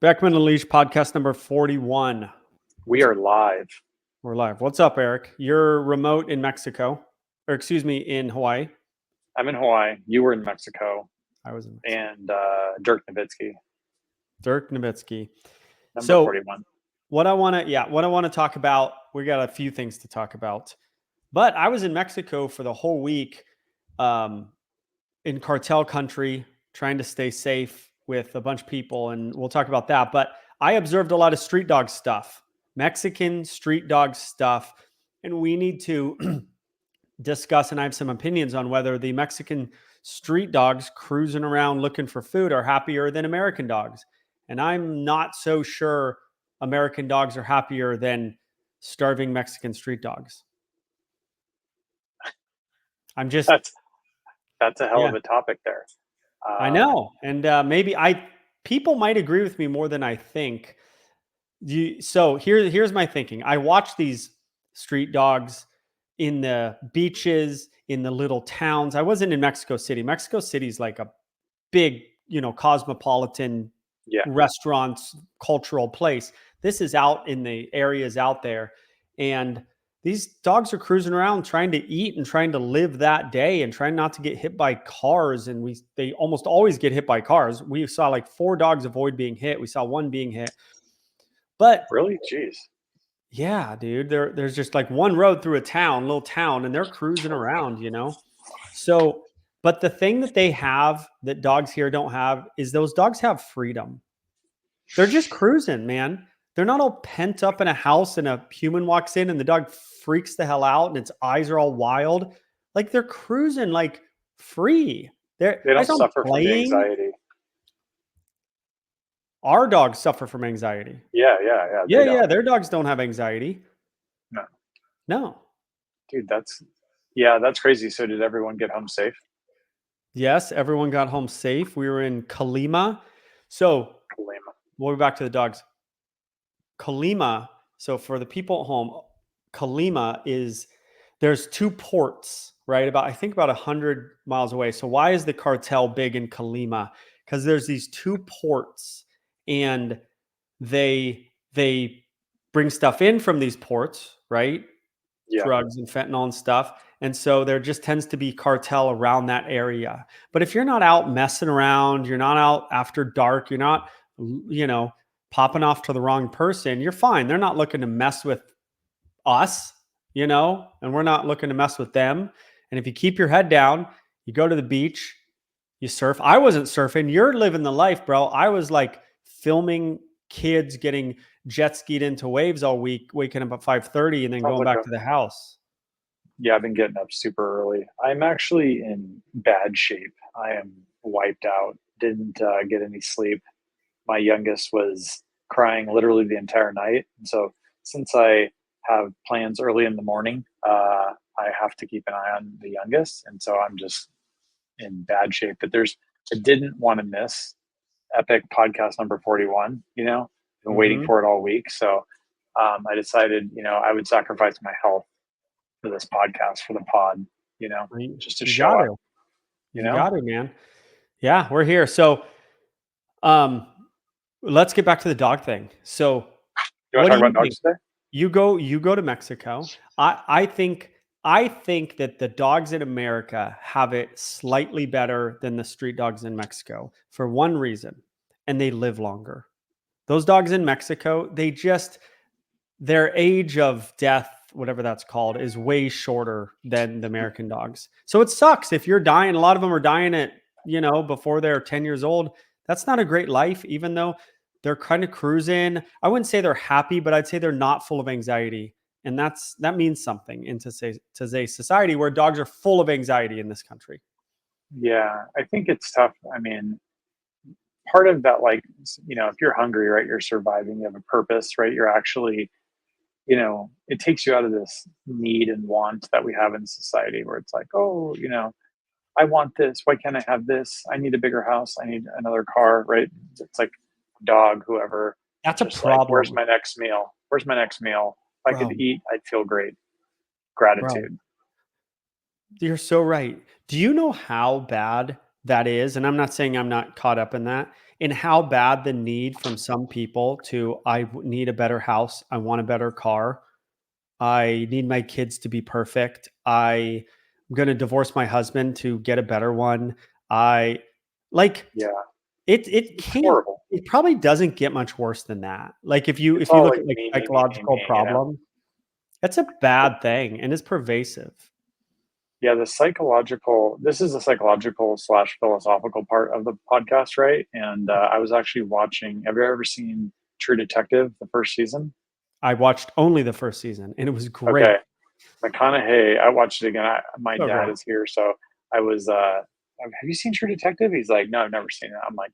Beckman Unleashed podcast number 41. We are live. We're live. What's up, Eric? You're remote in Mexico, or excuse me, in Hawaii. I'm in Hawaii. You were in Mexico. I was in Mexico. And Dirk Nowitzki. Dirk Nowitzki. Number 41. What I want to talk about, we got a few things to talk about. But I was in Mexico for the whole week in cartel country, trying to stay safe with a bunch of people, and we'll talk about that. But I observed a lot of street dog stuff, Mexican street dog stuff, and we need to discuss, and I have some opinions on whether the Mexican street dogs cruising around looking for food are happier than American dogs. And I'm not so sure American dogs are happier than starving Mexican street dogs. I'm just... That's a hell of a topic there. I know. And maybe people might agree with me more than I think. So here's my thinking. I watch these street dogs in the beaches, in the little towns. I wasn't in Mexico City. Mexico City is like a big, cosmopolitan restaurants, cultural place. This is out in the areas out there. And these dogs are cruising around trying to eat and trying to live that day and trying not to get hit by cars. And they almost always get hit by cars. We saw like 4 dogs avoid being hit. We saw 1 being hit. But really, jeez. Yeah, dude. There's just like one road through a little town, and they're cruising around, So, but the thing that they have that dogs here don't have is those dogs have freedom. They're just cruising, man. They're not all pent up in a house and a human walks in and the dog freaks the hell out and its eyes are all wild. Like they're cruising like free. They don't suffer from the anxiety. Our dogs suffer from anxiety. Yeah. Their dogs don't have anxiety. No. Dude, that's crazy. So did everyone get home safe? Yes, everyone got home safe. We were in Colima. So we'll be back to the dogs. Colima. So for the people at home, Colima there's 2 ports, right? I think about 100 miles away. So why is the cartel big in Colima? Because there's these 2 ports and they bring stuff in from these ports, right? Yeah. Drugs and fentanyl and stuff. And so there just tends to be cartel around that area. But if you're not out messing around, you're not out after dark, you're not, popping off to the wrong person, you're fine. They're not looking to mess with us, and we're not looking to mess with them. And if you keep your head down, you go to the beach, you surf. I wasn't surfing. You're living the life, bro. I was like filming kids getting jet skied into waves all week, waking up at 5:30 and then going back to the house. Yeah, I've been getting up super early. I'm actually in bad shape. I am wiped out. Didn't get any sleep. My youngest was crying literally the entire night. And so since I have plans early in the morning, I have to keep an eye on the youngest. And so I'm just in bad shape. But I didn't want to miss epic podcast number 41, been waiting for it all week. So I decided, I would sacrifice my health for this podcast, for the pod, just to show up. You got it, man. Yeah, we're here. So let's get back to the dog thing. So you want to talk about dogs today? You go to Mexico. I think that the dogs in America have it slightly better than the street dogs in Mexico for one reason, and they live longer. Those dogs in Mexico, their age of death, whatever that's called, is way shorter than the American dogs. So it sucks if you're dying. A lot of them are dying at, before they're 10 years old. That's not a great life, even though they're kind of cruising. I wouldn't say they're happy, but I'd say they're not full of anxiety. And that means something in today's society where dogs are full of anxiety in this country. Yeah, I think it's tough. I mean, part of that, if you're hungry, right, you're surviving, you have a purpose, right? You're actually, it takes you out of this need and want that we have in society where it's like, oh, I want this. Why can't I have this? I need a bigger house. I need another car, right? It's like dog, whoever. That's a problem. Like, where's my next meal? If I could eat, I'd feel great. Gratitude. You're so right. Do you know how bad that is? And I'm not saying I'm not caught up in that. in how bad the need from some people to need a better house, I want a better car, I need my kids to be perfect, I'm going to divorce my husband to get a better one. I like Yeah, it it's can't horrible. it probably doesn't get much worse than that. Like It's if you all look like at like me, psychological you know? problem, that's a bad thing and it's pervasive. Yeah, this is the psychological slash philosophical part of the podcast, right? And I was actually watching, have you ever seen True Detective, the first season? I watched only the first season and it was great. Okay. McConaughey, I watched it again. My So dad great. is here. So I was, have you seen True Detective? He's like, no, I've never seen it. I'm like,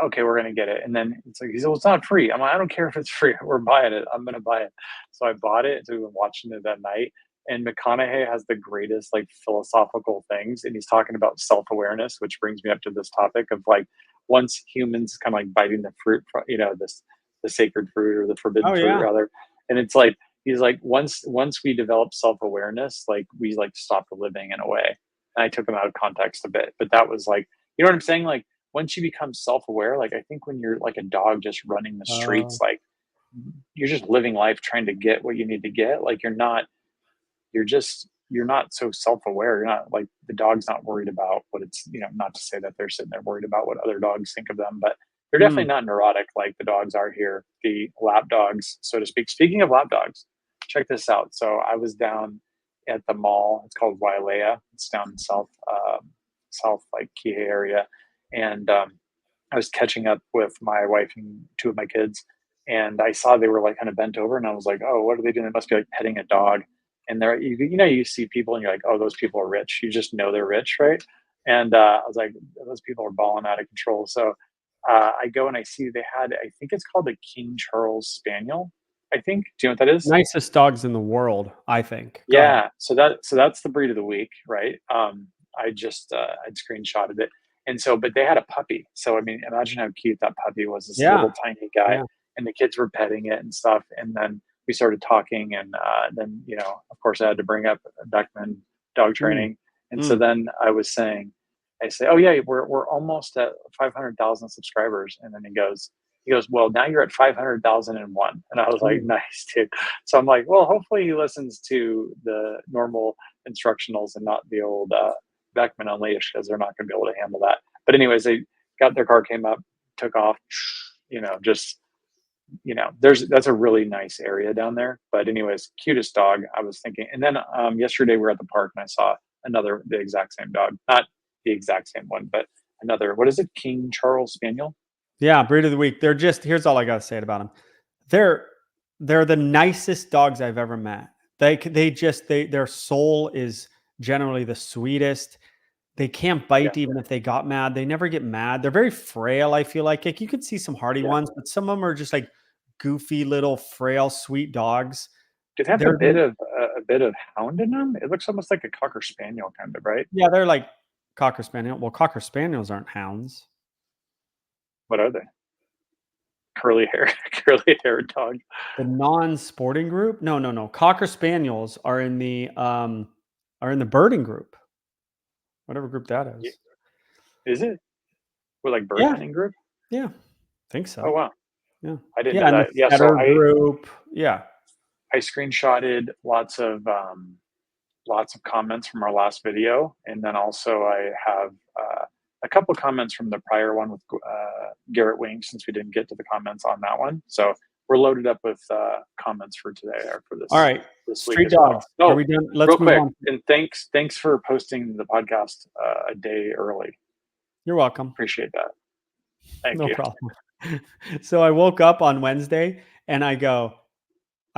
okay, we're gonna get it. And then it's like, he said, well, it's not free. I'm like, I don't care if it's free. We're buying it. I'm gonna buy it. So I bought it. So we've been watching it that night. And McConaughey has the greatest like philosophical things, and he's talking about self awareness, which brings me up to this topic of like once humans kind of like biting the fruit, this the sacred fruit or the forbidden Oh fruit yeah. rather, and it's like he's like once we develop self awareness, like we like stop living in a way. And I took him out of context a bit, but that was like, you know what I'm saying, like once you become self-aware, like I think when you're like a dog just running the Uh, streets, like you're just living life trying to get what you need to get. Like you're not so self-aware. You're not like the dog's not worried about what it's, not to say that they're sitting there worried about what other dogs think of them, but they're definitely mm, not neurotic like the dogs are here, the lap dogs, so to speak. Speaking of lap dogs, check this out. So I was down at the mall. It's called Wailea. It's down in south like Kihei area. And I was catching up with my wife and two of my kids, and I saw they were like kind of bent over, and I was like, "Oh, what are they doing? They must be like petting a dog." And you see people, and you're like, "Oh, those people are rich." You just know they're rich, right? And I was like, "Those people are balling out of control." So I go and I see they had, I think it's called a King Charles Spaniel. I think. Do you know what that is? nicest dogs in the world, I think. Go ahead. Yeah, so that's the breed of the week, right? I just I'd screenshotted it, and so but they had a puppy. So I mean, imagine how cute that puppy was. This Yeah. little tiny guy, Yeah. and the kids were petting it and stuff. And then we started talking, and then of course, I had to bring up Beckman dog Mm, training, and so mm, then I say, oh yeah, we're almost at 500,000 subscribers, and then he goes, well, now you're at 500,001, and I was like, mm. nice, dude. So I'm like, well, hopefully he listens to the normal instructionals and not the old Beckman Unleashed, because they're not going to be able to handle that. But anyways, they got their car, came up, took off. Just that's a really nice area down there. But anyways, cutest dog. I was thinking, and then yesterday we were at the park and I saw the exact same dog, not the exact same one, but another. What is it? King Charles Spaniel. Yeah, breed of the week. They're just here's all I gotta say about them. They're they're the nicest dogs I've ever met. Their soul is generally the sweetest. They can't Yeah, bite even if they got mad. They never get mad. They're very frail, I feel like. Like you could see some hardy yeah. ones, but some of them are just like goofy little frail sweet dogs. Do they have a They're bit of hound in them? It looks almost like a cocker spaniel, kind of, right? yeah, they're like cocker spaniel. Well, cocker spaniels aren't hounds. What are they? Curly hair, curly hair dog. The non-sporting group? No, no, no. Cocker spaniels are in the birding group, whatever group that Ye- is. Is it? Or like bird Yeah, hunting group? yeah, think Oh so. wow, Yeah, I didn't yeah, know and the that. Yeah, so setter I group. Yeah. I screenshotted lots of comments from our last video, and then also I have a couple comments from the prior one with Garrett Wing, since we didn't get to the comments on that one. So we're loaded up with comments for today or for All this right. this week Street as well. dogs. Are Oh, we done? real Let's move quick, on. and thanks for posting the podcast a day early. You're welcome. Appreciate that. Thank No you. problem. So I woke up on Wednesday and I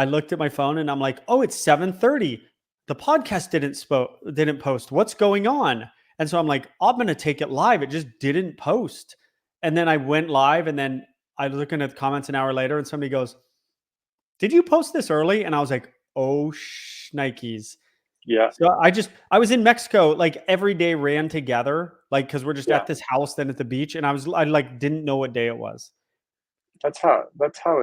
looked at my phone and I'm like, oh, it's 7:30. The podcast didn't post. What's going on? And so I'm like, I'm gonna take it live. It just didn't post. And then I went live and then I was looking at the comments an hour later and somebody goes, did you post this early? And I was like, oh Nikes. Yeah, So I was in Mexico, like every day ran together, like because we're just yeah. at this house, then at the beach, and I like didn't know what day it was. That's how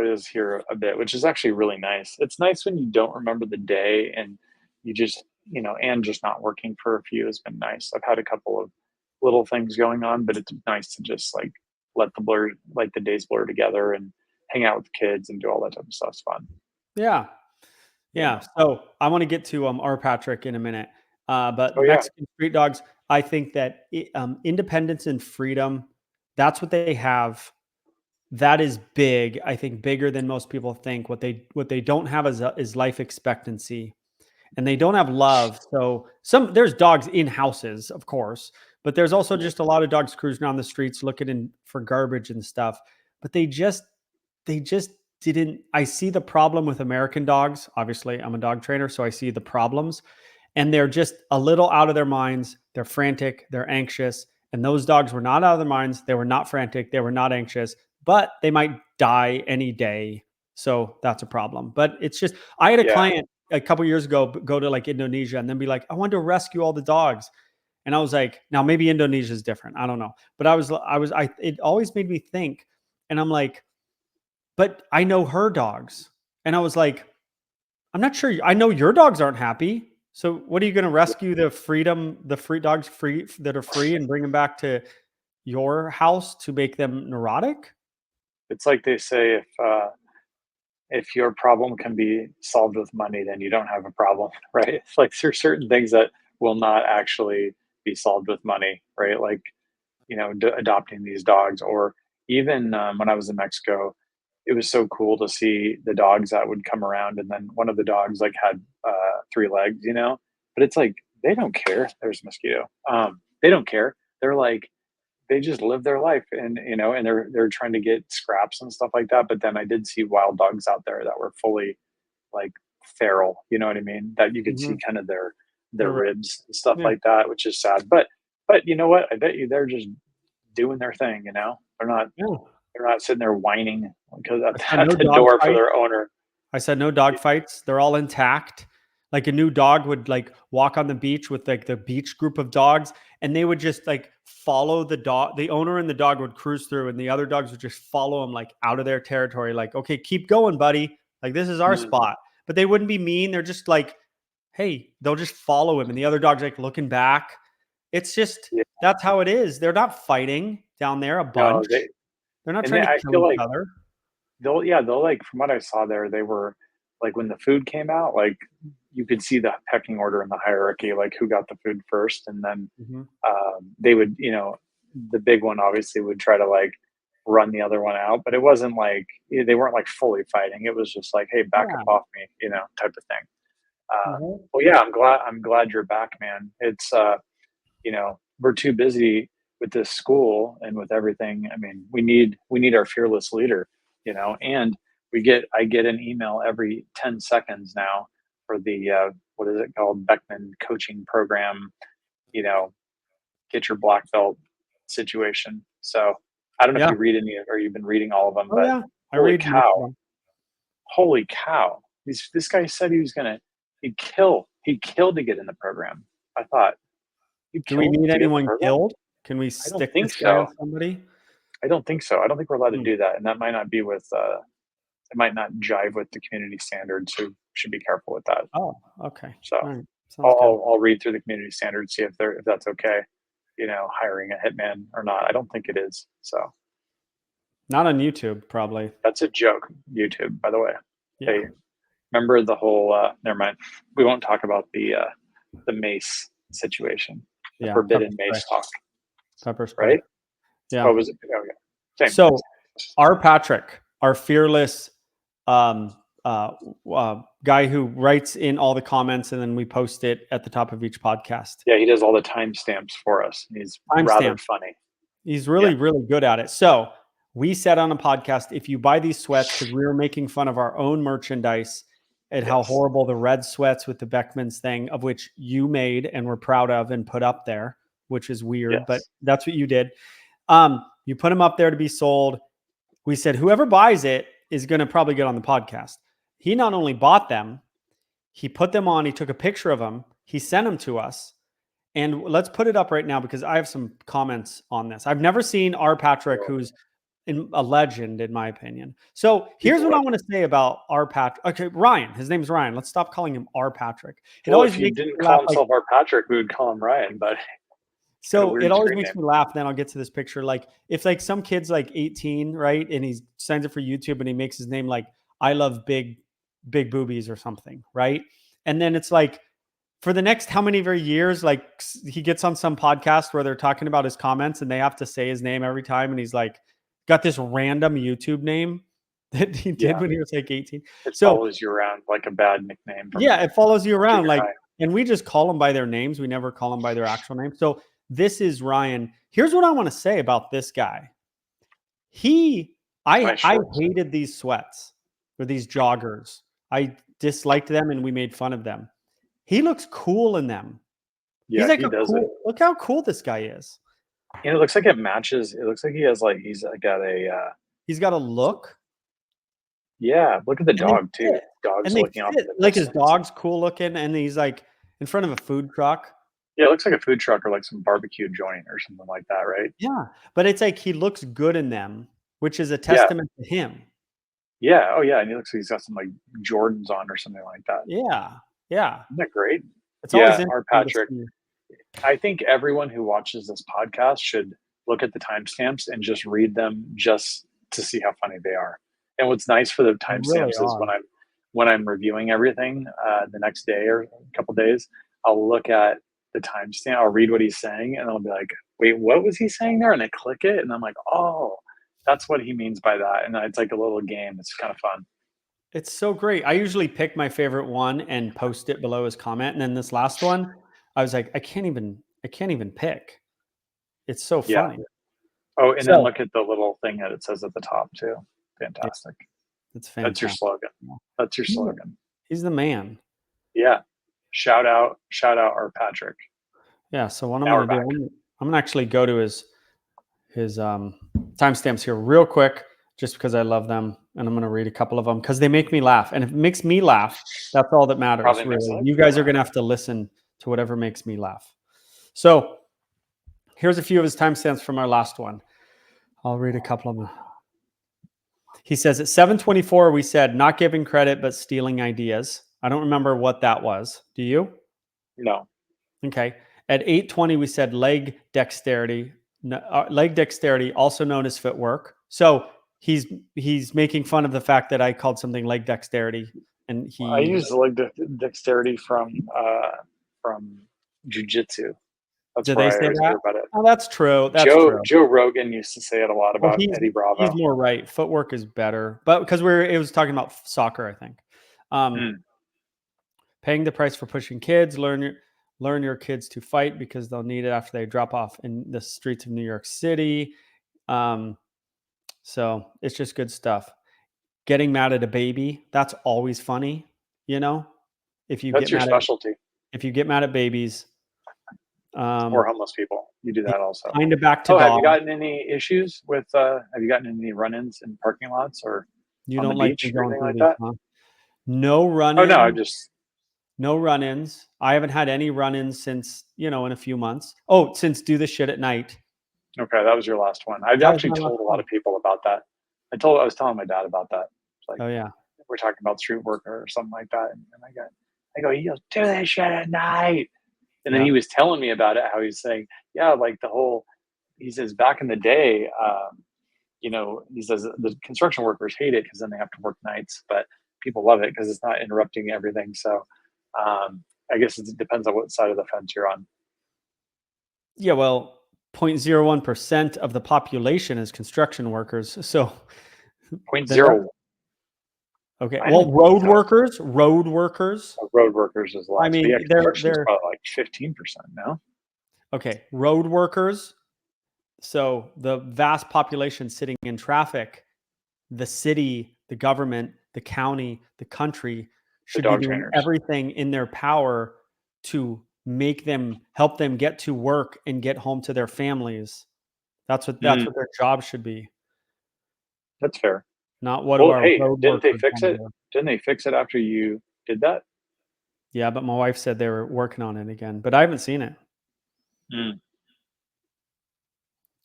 it is here a bit, which is actually really nice. It's nice when you don't remember the day, and you just and just not working for a few has been nice. I've had a couple of little things going on, but it's nice to just like let the days blur together and hang out with the kids and do all that type of stuff. It's fun, Yeah. you Yeah. know. So I want to get to R. Patrick in a minute. But Oh yeah, Mexican street dogs, I think that independence and freedom, that's what they have. That is big. I think bigger than most people think. What they don't have is life expectancy, and they don't have love. So there's dogs in houses, of course, but there's also just a lot of dogs cruising around the streets looking for garbage and stuff. But they just didn't. I see the problem with American dogs. Obviously, I'm a dog trainer, so I see the problems, and they're just a little out of their minds. They're frantic, they're anxious, and those dogs were not out of their minds. They were not frantic, they were not anxious, but they might die any day. So that's a problem. But it's just, I had a yeah. client a couple years ago go to like Indonesia and then be like, I wanted to rescue all the dogs. And I was like, now maybe Indonesia is different. I don't know. But it always made me think. And I'm like, but I know her dogs. And I was like, I'm not sure. I know your dogs aren't happy. So what are you going to rescue the free dogs free that are free and bring them back to your house to make them neurotic? It's like they say, if your problem can be solved with money, then you don't have a problem, right? It's like there's certain things that will not actually be solved with money, right? Like, adopting these dogs, or even when I was in Mexico, it was so cool to see the dogs that would come around, and then one of the dogs like had three legs, but it's like they don't care. There's a mosquito. They don't care. They're like they just live their life, and they're trying to get scraps and stuff like that. But then I did see wild dogs out there that were fully like feral, you know what I mean? That you could see Mhm. kind of their They're right. ribs and stuff Yeah. like that, which is sad. But you know what? I bet you they're just doing their thing, They're not Yeah. they're not sitting there whining because I saw at no the dog door for fight. their owner. I said no dog fights. They're all intact. Like a new dog would like walk on the beach with like the beach group of dogs, and they would just like follow the dog. The owner and the dog would cruise through, and the other dogs would just follow them like out of their territory. Like, okay, keep going, buddy. Like this is our Mhm. spot. But they wouldn't be mean. They're just like, hey, they'll just follow him, and the other dog's like looking back. It's just Yeah, that's how it is. They're not fighting down there a no, bunch. they They're not and trying they to I kill feel each like other. they'll like from what I saw there, they were like when the food came out, like you could see the pecking order in the hierarchy, like who got the food first, and then Mhm. they would, the big one obviously would try to like run the other one out, but it wasn't like they weren't like fully fighting. It was just like, hey, back up Yeah. off me, type of thing. Mhm. Well, yeah, I'm glad you're back, man. It's we're too busy with this school and with everything. I mean, we need our fearless leader, and I get an email every 10 seconds now for the what is it called, Beckman coaching program, you know, get your black belt situation. So I don't know if Yeah. you read any or you've been reading all of them, Oh but yeah. I holy read most of cow, them. holy cow. This guy said he was gonna he'd kill to get in the program. I thought, you Do we kill need to get in the anyone program? killed? Can we I don't stick think this guy on so. somebody? I don't think so. I don't think we're allowed to Hmm. do that, and that might not be with, it might not jive with the community standards, so should be careful with that. Oh, okay. So, All right. I'll Sounds good. I'll I'll read through the community standards, see if that's okay, hiring a hitman or not. I don't think it is, so Not on YouTube, probably. that's a joke, YouTube, by the way. Yeah. Hey, remember the whole, never mind. We won't talk about the mace situation, the Yeah. Pepper forbidden spray. mace talk, Pepper spray. right? Yeah. What was it? Oh, yeah. Same. So our Patrick, our fearless um, uh, guy who writes in all the comments and then we post it at the top of each podcast. Yeah, he does all the timestamps for us. He's rather Timestamp. funny. He's Yeah. really, really good at it. So we said on a podcast, if you buy these sweats, because we were making fun of our own merchandise and how Yes. horrible the red sweats with the Beckman's thing, of which you made and were proud of and put up there, which is weird, but Yes. that's what you did. You put them up there to be sold. We said whoever buys it is going to probably get on the podcast. He not only bought them, he put them on, he took a picture of them, he sent them to us. And let's put it up right now because I have some comments on this. I've never seen R. Patrick, Well, who's a legend, in my opinion. So he's here's a what I want legend. to say about R. Patrick. Okay, Ryan. His name's Ryan. Let's stop calling him R. Patrick. It Well, always if he makes didn't me call laugh. Like, himself our Patrick, we would call him Ryan. But It's got a So it weird always screen makes name. me laugh. Then I'll get to this picture. Like if like some kid's like 18, right? And he signs up for YouTube and he makes his name like I love big boobies or something, right? And then it's like for the next how many years, like he gets on some podcast where they're talking about his comments and they have to say his name every time. And he's like, got this random YouTube name that he did Yeah, when he was like 18. it So follows you around like a bad nickname from yeah, it follows you around. junior Like, high. and we just call them by their names. We never call them by their actual name. So this is Ryan. Here's what I want to say about this guy. He, Nice I shorts. hated these sweats or these joggers. I disliked them and we made fun of them. He looks cool in them. He's Yeah, like he a does it. cool, look how cool this guy is. And it looks like it matches. It looks like he has like he's got a He's got a look yeah. Look at the and they dog too. fit. Dog's And they looking off fit. in the Like his distance. dog's cool looking and he's like in front of a food truck. Yeah, it looks like a food truck or like some barbecue joint or something like that, right? Yeah. But it's like he looks good in them, which is a Yeah, testament to him. yeah. Oh yeah, and he looks like he's got some like Jordans on or something like that. Yeah. Yeah. Isn't that great? It's always Yeah, our interesting to Patrick. see. I think everyone who watches this podcast should look at the timestamps and just read them just to see how funny they are. And what's nice for the They really timestamps is are. when I'm reviewing everything the next day or a couple days, I'll look at the timestamp. I'll read what he's saying, and I'll be like, "Wait, what was he saying there?" And I click it, and I'm like, "Oh, that's what he means by that." And it's like a little game. It's kind of fun. It's so great. I usually pick my favorite one and post it below his comment. And then this last one, I was like, I can't even pick. It's so Yeah. funny. Oh, and then So look at the little thing that it says at the top too. yeah, Fantastic. it's That's your fantastic. slogan. That's your He's the, slogan. he's the man. Yeah. Shout out our Patrick. Yeah. So what I'm Now we're gonna do, back. I'm gonna actually go to his timestamps here real quick, just because I love them, and I'm gonna read a couple of them because they make me laugh, and if it makes me laugh, that's all that matters. Probably makes Really, other you people guys are laugh. gonna have to listen to whatever makes me laugh. So here's a few of his timestamps from our last one. I'll read a couple of them. He says at 7:24 we said not giving credit but stealing ideas. I don't remember what that was. Do you? No. Okay. At 8:20 we said leg dexterity, also known as footwork. So he's making fun of the fact that I called something leg dexterity, and I he use the leg dexterity from jujitsu. That's did where they I say always that? hear about it. Oh, that's true. That's true. Joe Rogan used to say it a lot Well, about Eddie he's Bravo. more right. Footwork is better, but because it was talking about soccer, I think. Mm. Paying the price for pushing kids, learn your kids to fight because they'll need it after they drop off in the streets of New York City. So it's just good stuff. Getting mad at a baby, that's always funny, you know. If you That's get your mad at specialty. babies, Or homeless people. You do that also. kind of back to Oh, have you dogs. gotten any issues with have you gotten any run-ins in parking lots or You on the don't like me beach or going anything through like these, that? huh? No Oh no, I run-ins. just No run-ins. I haven't had any run-ins since, in a few months. Oh, since Do the Shit at Night. okay, that was your last one. I've That was actually my last told a lot one. of people about that. I was telling my dad about that. It's like Oh yeah. we're talking about street worker or something like that. And I go, he goes, do that shit at night. And then Yeah. he was telling me about it, how he's saying, yeah, like he says back in the day, he says the construction workers hate it because then they have to work nights, but people love it because it's not interrupting everything. So I guess it depends on what side of the fence you're on. Yeah, well, 0.01% of the population is construction workers. So Point the rest, zero. okay. I Well, don't think so. road workers. Road workers is I less, but yeah, mean, construction is they're probably like 15% now. okay. Road workers. So the vast population sitting in traffic, the city, the government, the county, the country The should be dog doing trainers. everything in their power to help them get to work and get home to their families. That's Mm, what their job should be. that's fair. Not what do Well, our hey, road didn't they workers fix want to it? do. Didn't they fix it after you did that? Yeah, but my wife said they were working on it again, but I haven't seen it. Mm,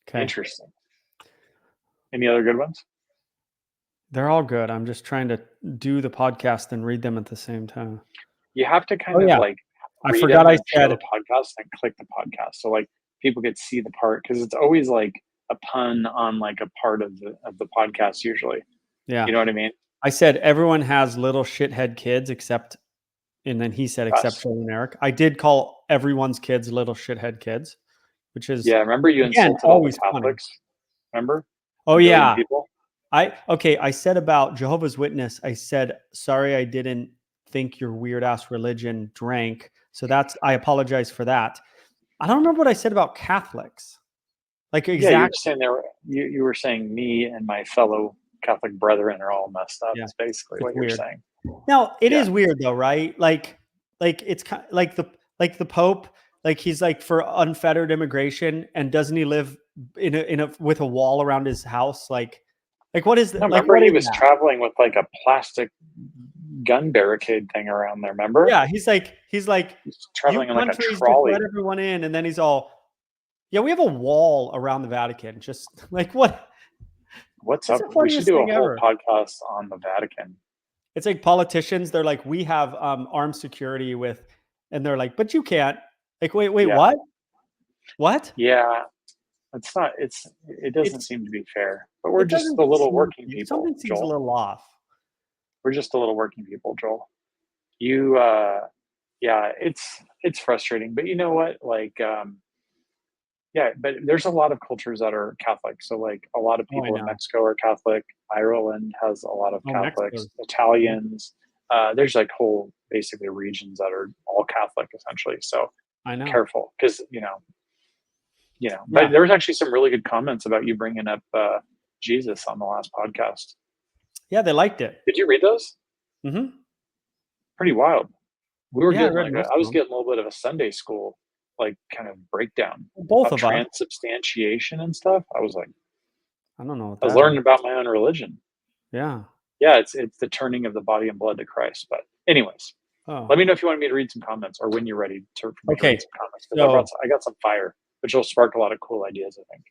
Okay. interesting. Any other good ones? They're all good. I'm just trying to do the podcast and read them at the same time. You have to Oh kind of yeah. like I read forgot them I and share said the podcast and click the podcast. So like people could see the part, because it's always like a pun on like a part of the podcast usually. Yeah. You know what I mean? I said everyone has little shithead kids except, and then he said except Us. Joel and Eric. I did call everyone's kids little shithead kids, which is, Yeah, remember you again, insulted all the always funny. Catholics? Remember? Oh A billion yeah. people? I said about Jehovah's Witness, I said, sorry, I didn't think your weird ass religion drank. So I apologize for that. I don't remember what I said about Catholics. Like Yeah, you were exactly. saying you were saying me and my fellow Catholic brethren are all messed up, Yeah. is basically It's what you're weird. saying. Now it Yeah. is weird though, right? Like it's kind of like the Pope, like he's like for unfettered immigration, and doesn't he live in a with a wall around his house? Like what is No, like remember what he is was that? traveling with like a plastic gun barricade thing around there, remember? Yeah, he's like He's you traveling in like a countries just let trolley. everyone in, and then he's all, yeah, we have a wall around the Vatican. Just like what? What's It's up? the We should funniest do a thing whole ever. podcast on the Vatican. It's like politicians, they're like, we have armed security with, and they're like, but you can't. Like, wait, Yeah. what? What? Yeah. It doesn't It's seem to be fair. But we're it just doesn't the little seem working people, something seems a Joel. little off. We're just the little working people, Joel. You yeah, it's frustrating. But you know what? Like yeah, but there's a lot of cultures that are Catholic. So like a lot of Oh, I people in know. Mexico are Catholic. Ireland has a lot of Oh, Catholics. Mexico's, yeah, Italians. There's like whole basically regions that are all Catholic essentially. So I know. careful, because But Yeah, there was actually some really good comments about you bringing up Jesus on the last podcast. yeah, they liked it. Did you read those? Hmm. Pretty wild. We were Yeah, I getting read like most I of was them. getting a little bit of a Sunday school like kind of breakdown Both of of us. transubstantiation and stuff. I was like, I don't know what I was that is. learning about my own religion. Yeah. Yeah, it's the turning of the body and blood to Christ. But anyways, Oh, let me know if you want me to read some comments, or when you're ready for me to read okay. some comments, because So, I got some fire, which will spark a lot of cool ideas, I think.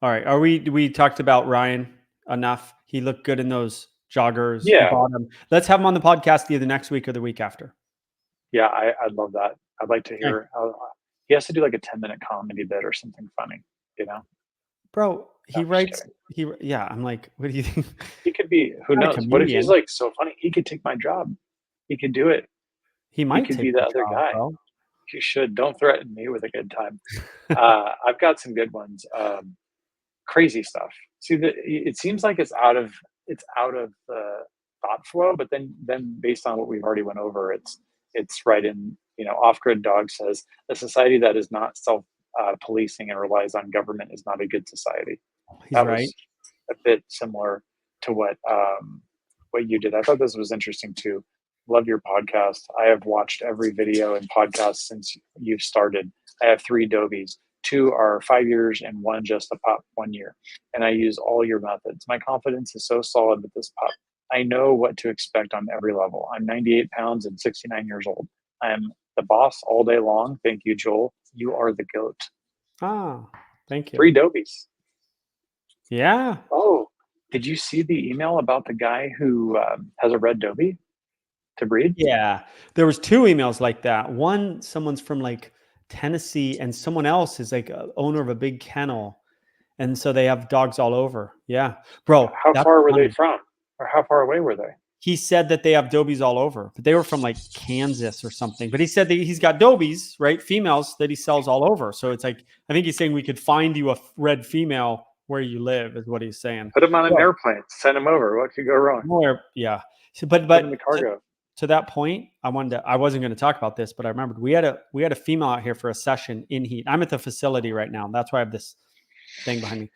all right. We talked about Ryan enough? He looked good in those joggers. He Yeah, bought them. Let's have him on the podcast either next week or the week after. yeah, I'd love that. I'd like to Okay. hear. He has to do like a 10-minute comedy bit or something funny. You know? Bro, No, he I'm just writes kidding. yeah, I'm like, what do you think? He could be. Who Not a knows? What if he's comedian. like so funny? He could take my job. He could do it. He He might could take be the your other job, guy. bro. You should. Don't threaten me with a good time. I've got some good ones. Crazy stuff. See, it seems like it's out of the thought flow, but then based on what we've already went over, it's right in. Off grid dog says a society that is not self policing and relies on government is not a good society. He's That right. was a bit similar to what you did. I thought this was interesting too. Love your podcast. I have watched every video and podcast since you've started. I have 3 Dobies. 2 are 5 years and 1 just a pup 1 year. And I use all your methods. My confidence is so solid with this pup. I know what to expect on every level. I'm 98 pounds and 69 years old. I am the boss all day long. Thank you, Joel. You are the goat. Ah, thank you. 3 Dobies. Yeah. Oh, did you see the email about the guy who has a red Dobie to breed? Yeah. There was 2 emails like that. One, someone's from like Tennessee, and someone else is like a owner of a big kennel. And so they have dogs all over. Yeah. Bro, How that's far were they funny. from? Or how far away were they? He said that they have dobies all over, but they were from like Kansas or something. But he said that he's got dobies, right? Females that he sells all over. So it's like, I think he's saying we could find you a red female where you live, is what he's saying. Put them on an Bro, airplane. Send them over. What could go wrong? yeah. So, Put them in the but cargo. to that point, I wasn't going to talk about this, but I remembered we had a female out here for a session in heat. I'm at the facility right now. That's why I have this thing behind me.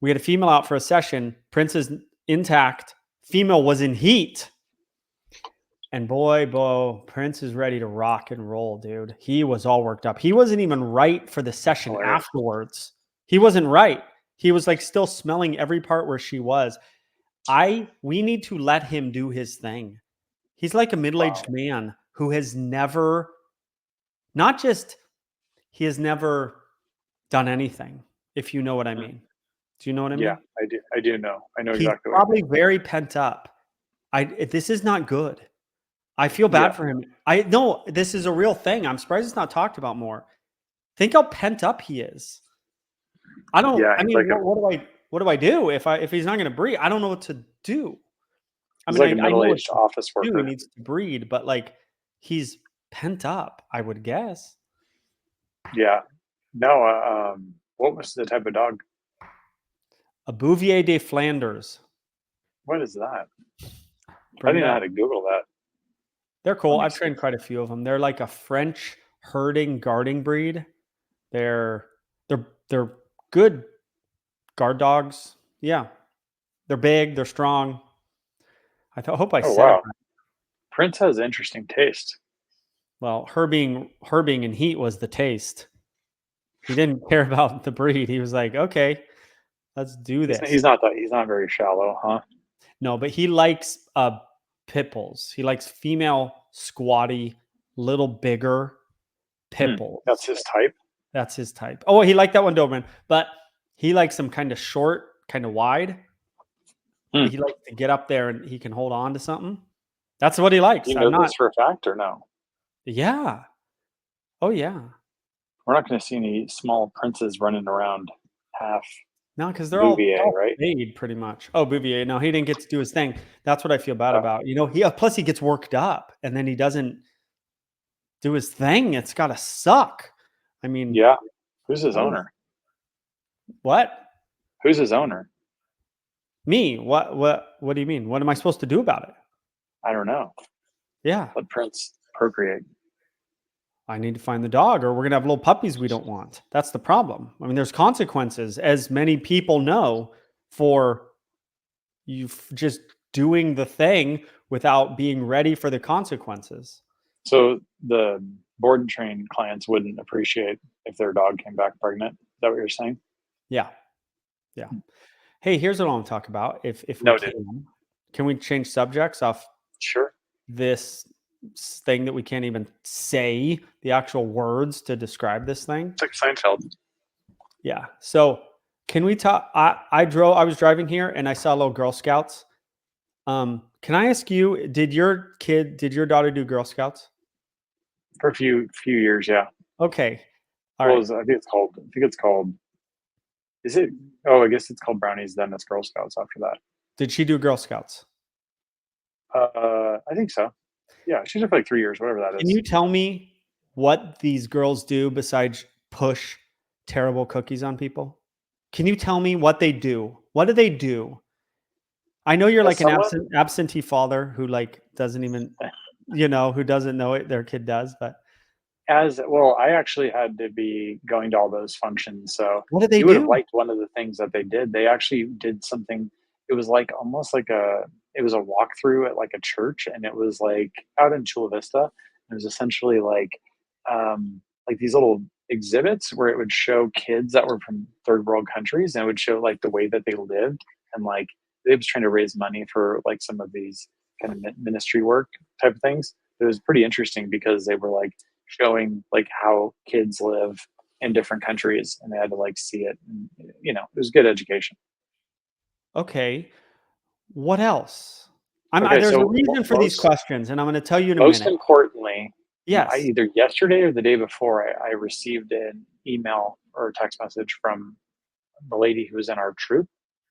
We had a female out for a session. Prince is intact. Female was in heat. And boy, Prince is ready to rock and roll, dude. He was all worked up. He wasn't even right for the session Hilarious. afterwards. He wasn't right. He was like still smelling every part where she was. We need to let him do his thing. He's like a middle-aged Wow. man who has never, not just, he has never done anything, if you know what I mean. Do you know what I Yeah, mean? I do know. I know He's exactly what you probably mean. very pent up. This is not good. I feel Yeah. bad for him. I know this is a real thing. I'm surprised it's not talked about more. Think how pent up he is. I don't. Yeah, I mean, what do I do if he's not going to breed? I don't know what to do. I he's mean, like a I know what middle-aged to office do. He worker. needs to breed, but like he's pent up. I would guess Yeah. No, what was the type of dog? a Bouvier de Flanders. What is that? I Bring didn't it know how up. to Google that. They're Let cool. me I've see. trained quite a few of them. They're like a French herding guarding breed. They're they're good guard dogs. Yeah, they're big. They're strong. Hope I Oh, said it wow. right. Prince has interesting taste. Well. Her being in heat was the taste. He didn't care about the breed. He was like, okay, let's do this. He's not very shallow, huh? No, but he likes pit bulls. He likes female, squatty, little bigger pit Hmm. That's bulls. his type. That's his type. Oh, he liked that one Doberman, but he likes them kind of short, kind of wide. Hmm. He likes to get up there and he can hold on to something. That's what he likes. You I'm know not. this for a fact or no? Yeah. Oh yeah. We're not going to see any small princes running around half No, because they're Bouvier, all right? spayed pretty much. Oh, Bouvier. No, he didn't get to do his thing. That's what I feel bad Oh, about. He plus he gets worked up and then he doesn't do his thing. It's gotta suck. I mean, yeah. Who's his oh, owner? what? Who's his owner? Me? What do you mean? What am I supposed to do about it? I don't know. Yeah. Let Prince procreate. I need to find the dog or we're gonna have little puppies we don't want. That's the problem. I mean, there's consequences, as many people know, for you just doing the thing without being ready for the consequences. So the board and train clients wouldn't appreciate if their dog came back pregnant. Is that what you're saying? Yeah. Yeah. Hey, here's what I want to talk about. If we Noted. can we change subjects off Sure. this thing that we can't even say the actual words to describe this thing? It's like Seinfeld. Yeah. So can we talk? I was driving here and I saw little Girl Scouts. Can I ask you, did your daughter do Girl Scouts? For a few years, yeah. Okay. All Well, right. I think it's called. I think it's called. Is it? Oh, I guess it's called Brownies. Then it's Girl Scouts after that. Did she do Girl Scouts? I think so. Yeah, she's there for like 3 years, whatever that Can is. you tell me what these girls do besides push terrible cookies on people? Can you tell me what they do? What do they do? I know you're As like an someone, absentee father who like doesn't even, who doesn't know it their kid does, but as well, I actually had to be going to all those functions. So what do they you would have do? liked one of the things that they did. They actually did something. It was like almost like it was a walkthrough at like a church, and it was like out in Chula Vista. It was essentially like these little exhibits where it would show kids that were from third world countries, and it would show like the way that they lived, and like they was trying to raise money for like some of these kind of ministry work type of things. It was pretty interesting because they were like showing like how kids live in different countries, and they had to like see it, and it was good education. Okay. What else? Okay, There's a so reason for these questions, and I'm going to tell you in a most minute. importantly, I Yes. either yesterday or the day before, I received an email or a text message from the lady who was in our troop.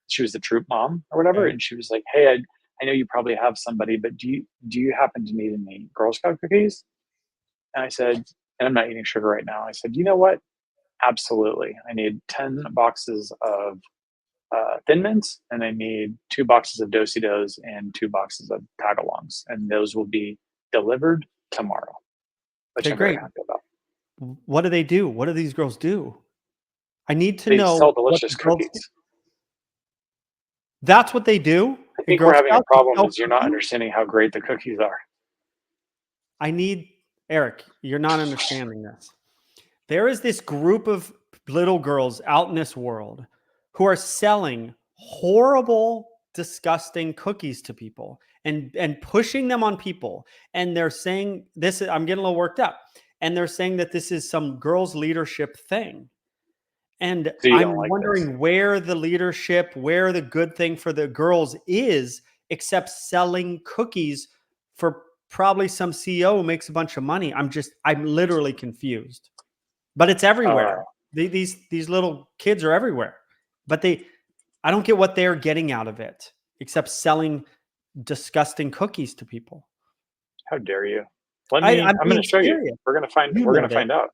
She was the troop mom or whatever, Okay. and she was like, "Hey, I know you probably have somebody, but do you happen to need any Girl Scout cookies?" And I said, and I'm not eating sugar right now. I said, you know what? Absolutely. I need 10 boxes of Thin Mints, and I need 2 boxes of Dosey Does and 2 boxes of Tagalongs, and those will be delivered tomorrow, which Okay, I'm very great. happy about. What do they do? What do these girls do? I need to They sell know what the delicious girls do. cookies. That's what they do I in think we're Girl having a Scouts? They problem sell is you're not cookies? understanding how great the cookies are. I need Eric, you're not understanding this. There is this group of little girls out in this world who are selling horrible, disgusting cookies to people and pushing them on people. And they're saying this, I'm getting a little worked up. And they're saying that this is some girls' leadership thing. And So you don't I'm like this. wondering where the leadership, where the good thing for the girls is, except selling cookies for probably some CEO who makes a bunch of money. I'm literally confused. but it's Uh, everywhere. These little kids are everywhere, but I don't get what they're getting out of it except selling disgusting cookies to people. how dare you? I'm I'm going being to show you. serious. You We're going know to this. find out.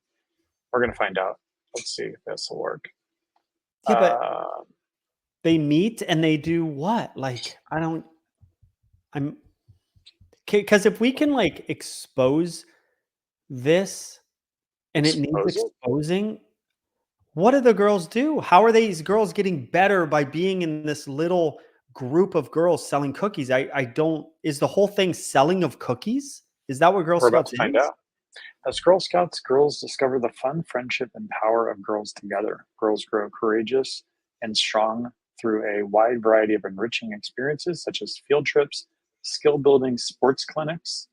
We're going to find out. Let's see if this will work. Yeah, but Uh, they meet and they do what? Like, I don't. I'm because if we can like expose this and it needs expose it. exposing, what do the girls do? How are these girls getting better by being in this little group of girls selling cookies? I don't. Is the whole thing selling of cookies? Is that what Girl We're about Scouts to find is? out. As Girl Scouts, girls discover the fun, friendship, and power of girls together. Girls grow courageous and strong through a wide variety of enriching experiences such as field trips, skill building sports clinics,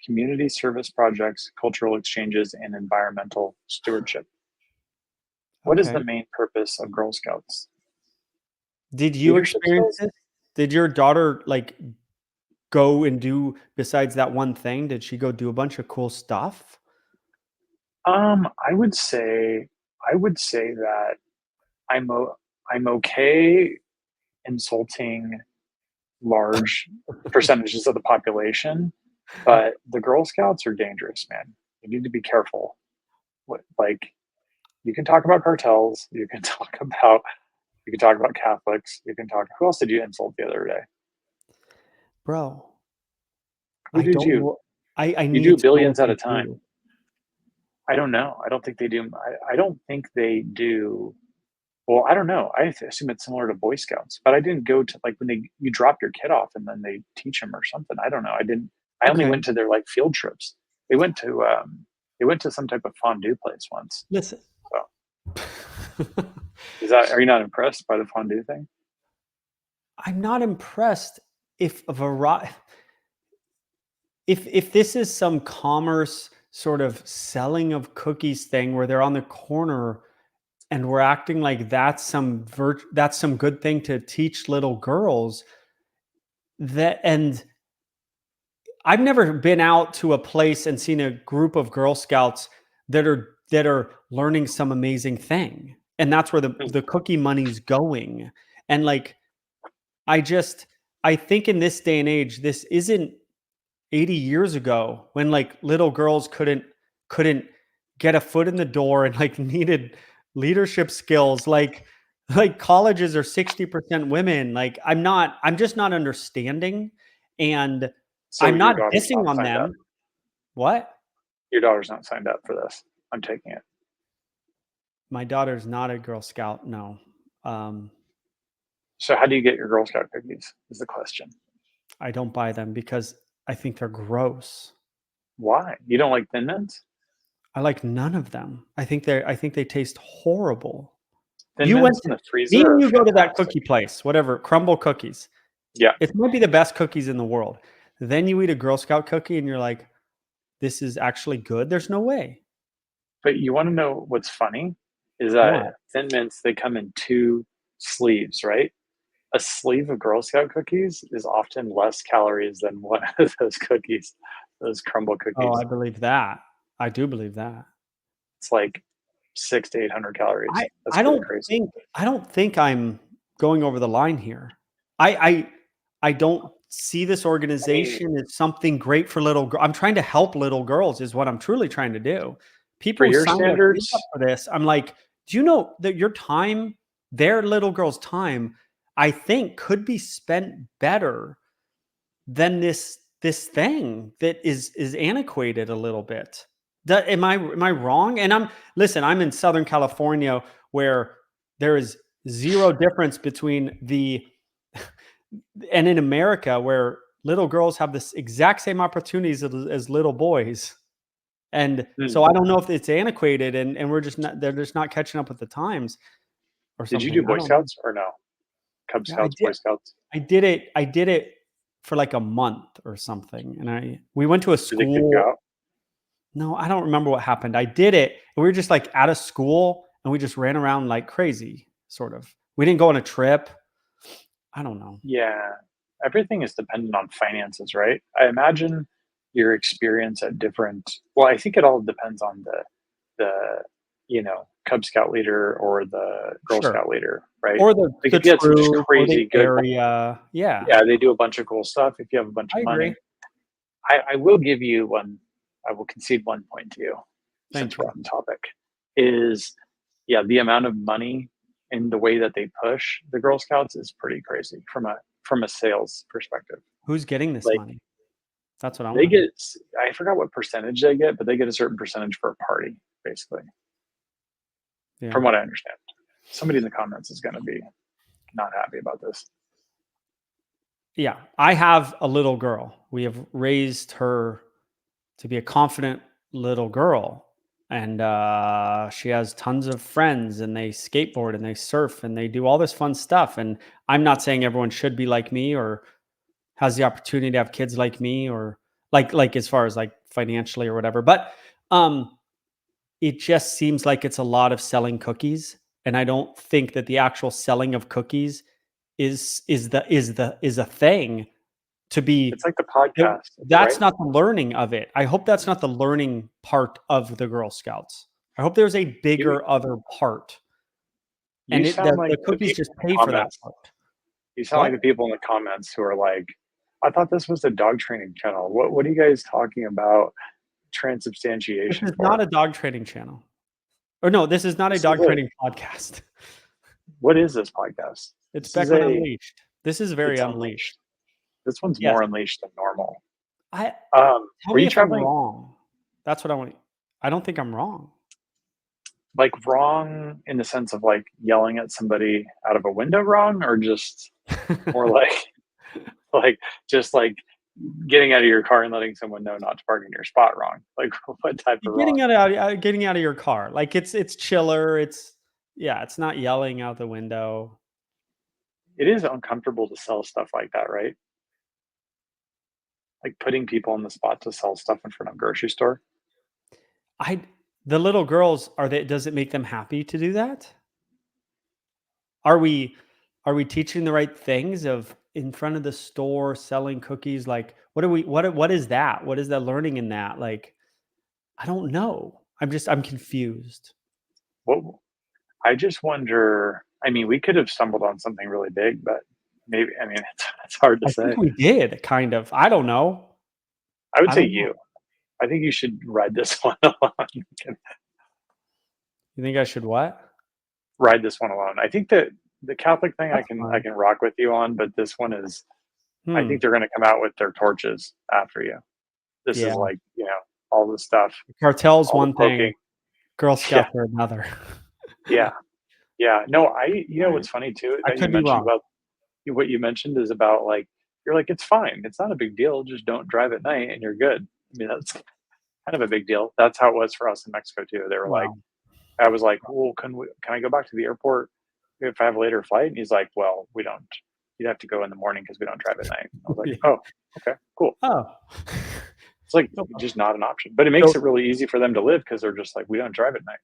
community service projects, cultural exchanges, and environmental stewardship. What is the Okay. main purpose of Girl Scouts? Did you Leadership experience skills? this? Did your daughter like go and do besides that one thing? Did she go do a bunch of cool stuff? I would say that I'm o- I'm okay insulting large percentages of the population, but the Girl Scouts are dangerous, man. You need to be careful. Like, you can talk about cartels, you can talk about Catholics, you can talk. Who else did you insult the other day? Bro, Who I did don't you? know. I You do need to know what billions at they a time. do. I don't know. I don't think they do. I don't think they do. Well, I don't know. Assume it's similar to Boy Scouts, but I didn't go to like when you drop your kid off and then they teach them or something. I don't know. I didn't. I only Okay, went to their like field trips. They went to they went to some type of fondue place once. listen. So is that? Are you not impressed by the fondue thing? I'm not impressed if a variety if this is some commerce sort of selling of cookies thing where they're on the corner and we're acting like that's some good thing to teach little girls that and I've never been out to a place and seen a group of Girl Scouts that are learning some amazing thing. And that's where Hmm. the cookie money's going. And like I just I think in this day and age, this isn't 80 years ago when like little girls couldn't get a foot in the door and like needed leadership skills like colleges are 60% women. Like I'm just not understanding and So I'm your not daughter's dissing not on signed up. them. What? Your daughter's not signed up for this. I'm taking it. My daughter's not a Girl Scout, no. Um, So how do you get your Girl Scout cookies? Is the question. I don't buy them because I think they're gross. Why you don't like Thin Mints? I like none of them. I think they taste horrible. Thin You went Mints in to the Me freezer and are you go to that fantastic. cookie place, whatever, Crumble Cookies. Yeah, It might be the best cookies in the world. Then you eat a Girl Scout cookie and you're like, "This is actually good." There's no way. but you want to know what's funny is that What? Thin Mints they come in two sleeves, right? A sleeve of Girl Scout cookies is often less calories than one of those cookies, those crumble Oh, I cookies. believe that. I do believe that. It's like 600 to 800 calories. I That's I pretty don't crazy. think I don't think I'm going over the line here. I I don't see this I mean, organization as something great for I'm trying to help little girls is what I'm truly trying to do. for People who your sign their kids up standards, for this, I'm like, "Do you know that your time, their little girl's time, I think could be spent better than this thing that is antiquated a little bit. Am I wrong? And I'm in Southern California where there is zero difference between the and in America where little girls have this exact same opportunities as little boys. And hmm, so I don't know if it's antiquated and we're just not they're just not catching up with the times or did you something. do I Boy don't know. Scouts or no? Cub Yeah, I Scouts, did. Boy Scouts? I did it for like a month or something, and I we went to a Did they kick you school. out? No, I don't remember what happened. I did it, and we were just like at a school, and we just ran around like crazy, sort of. We didn't go on a trip. I don't know. Yeah, everything is dependent on finances, right? I imagine your experience at different. Well, I think it all depends on the Cub Scout leader or the Girl Sure. Scout leader, right? Or the Like the if you had some just troop or the crazy good ones, area. Yeah, yeah, they do a bunch of cool stuff. If you have a bunch I of agree. money, I will give you one. I will concede one point to you, since Thank we're you. on the topic. Is yeah, the amount of money and the way that they push the Girl Scouts is pretty crazy from a sales perspective. Who's getting this Like money? That's what I they wanna know. get, I forgot what percentage they get, but they get a certain percentage for a party, basically, Yeah. from what I understand. Somebody in the comments is going to be not happy about this. Yeah. I have a little girl. We have raised her to be a confident little girl, and, she has tons of friends, and they skateboard, and they surf, and they do all this fun stuff, and I'm not saying everyone should be like me or has the opportunity to have kids like me or like as far as, like, financially or whatever, but, um it just seems like it's a lot of selling cookies, and I don't think that the actual selling of cookies is a thing to It's be like the it, podcast, that's right? not the learning of it. I hope that's not the learning part of the Girl Scouts. I hope there's a You bigger other part, you and sound like the the cookies people just in the pay for that comments. part. You sound like What? the people in the comments who are like, "I thought this was the dog training channel. What are you guys talking about This transubstantiation is not for? a dog training channel. Or no, this is not a This is dog a training podcast. what is this podcast? It's This is Beckman a Unleashed. This is very it's unleashed. unleashed. This one's Yes. more unleashed than normal. I Tell Were me you if I'm traveling wrong. That's what I want. I don't think I'm wrong. like wrong in the sense of like yelling at somebody out of a window wrong, or just more like like just like getting out of your car and letting someone know not to park in your spot wrong? Like what type of wrong? Getting out of your car. Like, it's chiller, yeah, it's not yelling out the window. It is uncomfortable to sell stuff like that, right? Like putting people on the spot to sell stuff in front of a grocery store. I The little girls, does it make them happy to do that? Are we are we teaching the right things of in front of the store selling cookies? Like, what is that? What is that learning in that? Like, I don't know. I'm confused. What I just wonder. I mean, we could have stumbled on something really big, but maybe. I mean, it's hard to I think say. we did kind of. I don't know. I would I say don't know. you. I think you should ride this one alone. You think I should what? Ride this one alone. I think that the Catholic thing That's I fine. can rock with you on, but this one is. I Hmm. think they're going to come out with their torches after you. This is Yeah. like all the stuff, Cartel's all the one thing, poking. Girl Yeah, Scouts are another. yeah, yeah. No, I. You know Alright. what's funny too I that you could be mentioned wrong. about what you mentioned is about like you're like it's fine, it's not a big deal, just don't drive at night and you're good. I mean that's kind of a big deal. That's how it was for us in Mexico too. They were like, Well, I was like, well, can I go back to the airport if I have a later flight? And he's like, well, we don't. You'd have to go in the morning because we don't drive at night. I was like, yeah. oh, okay, cool. Oh. It's like No problem. just not an option, but it makes So, it really easy for them to live because they're just like, we don't drive at night.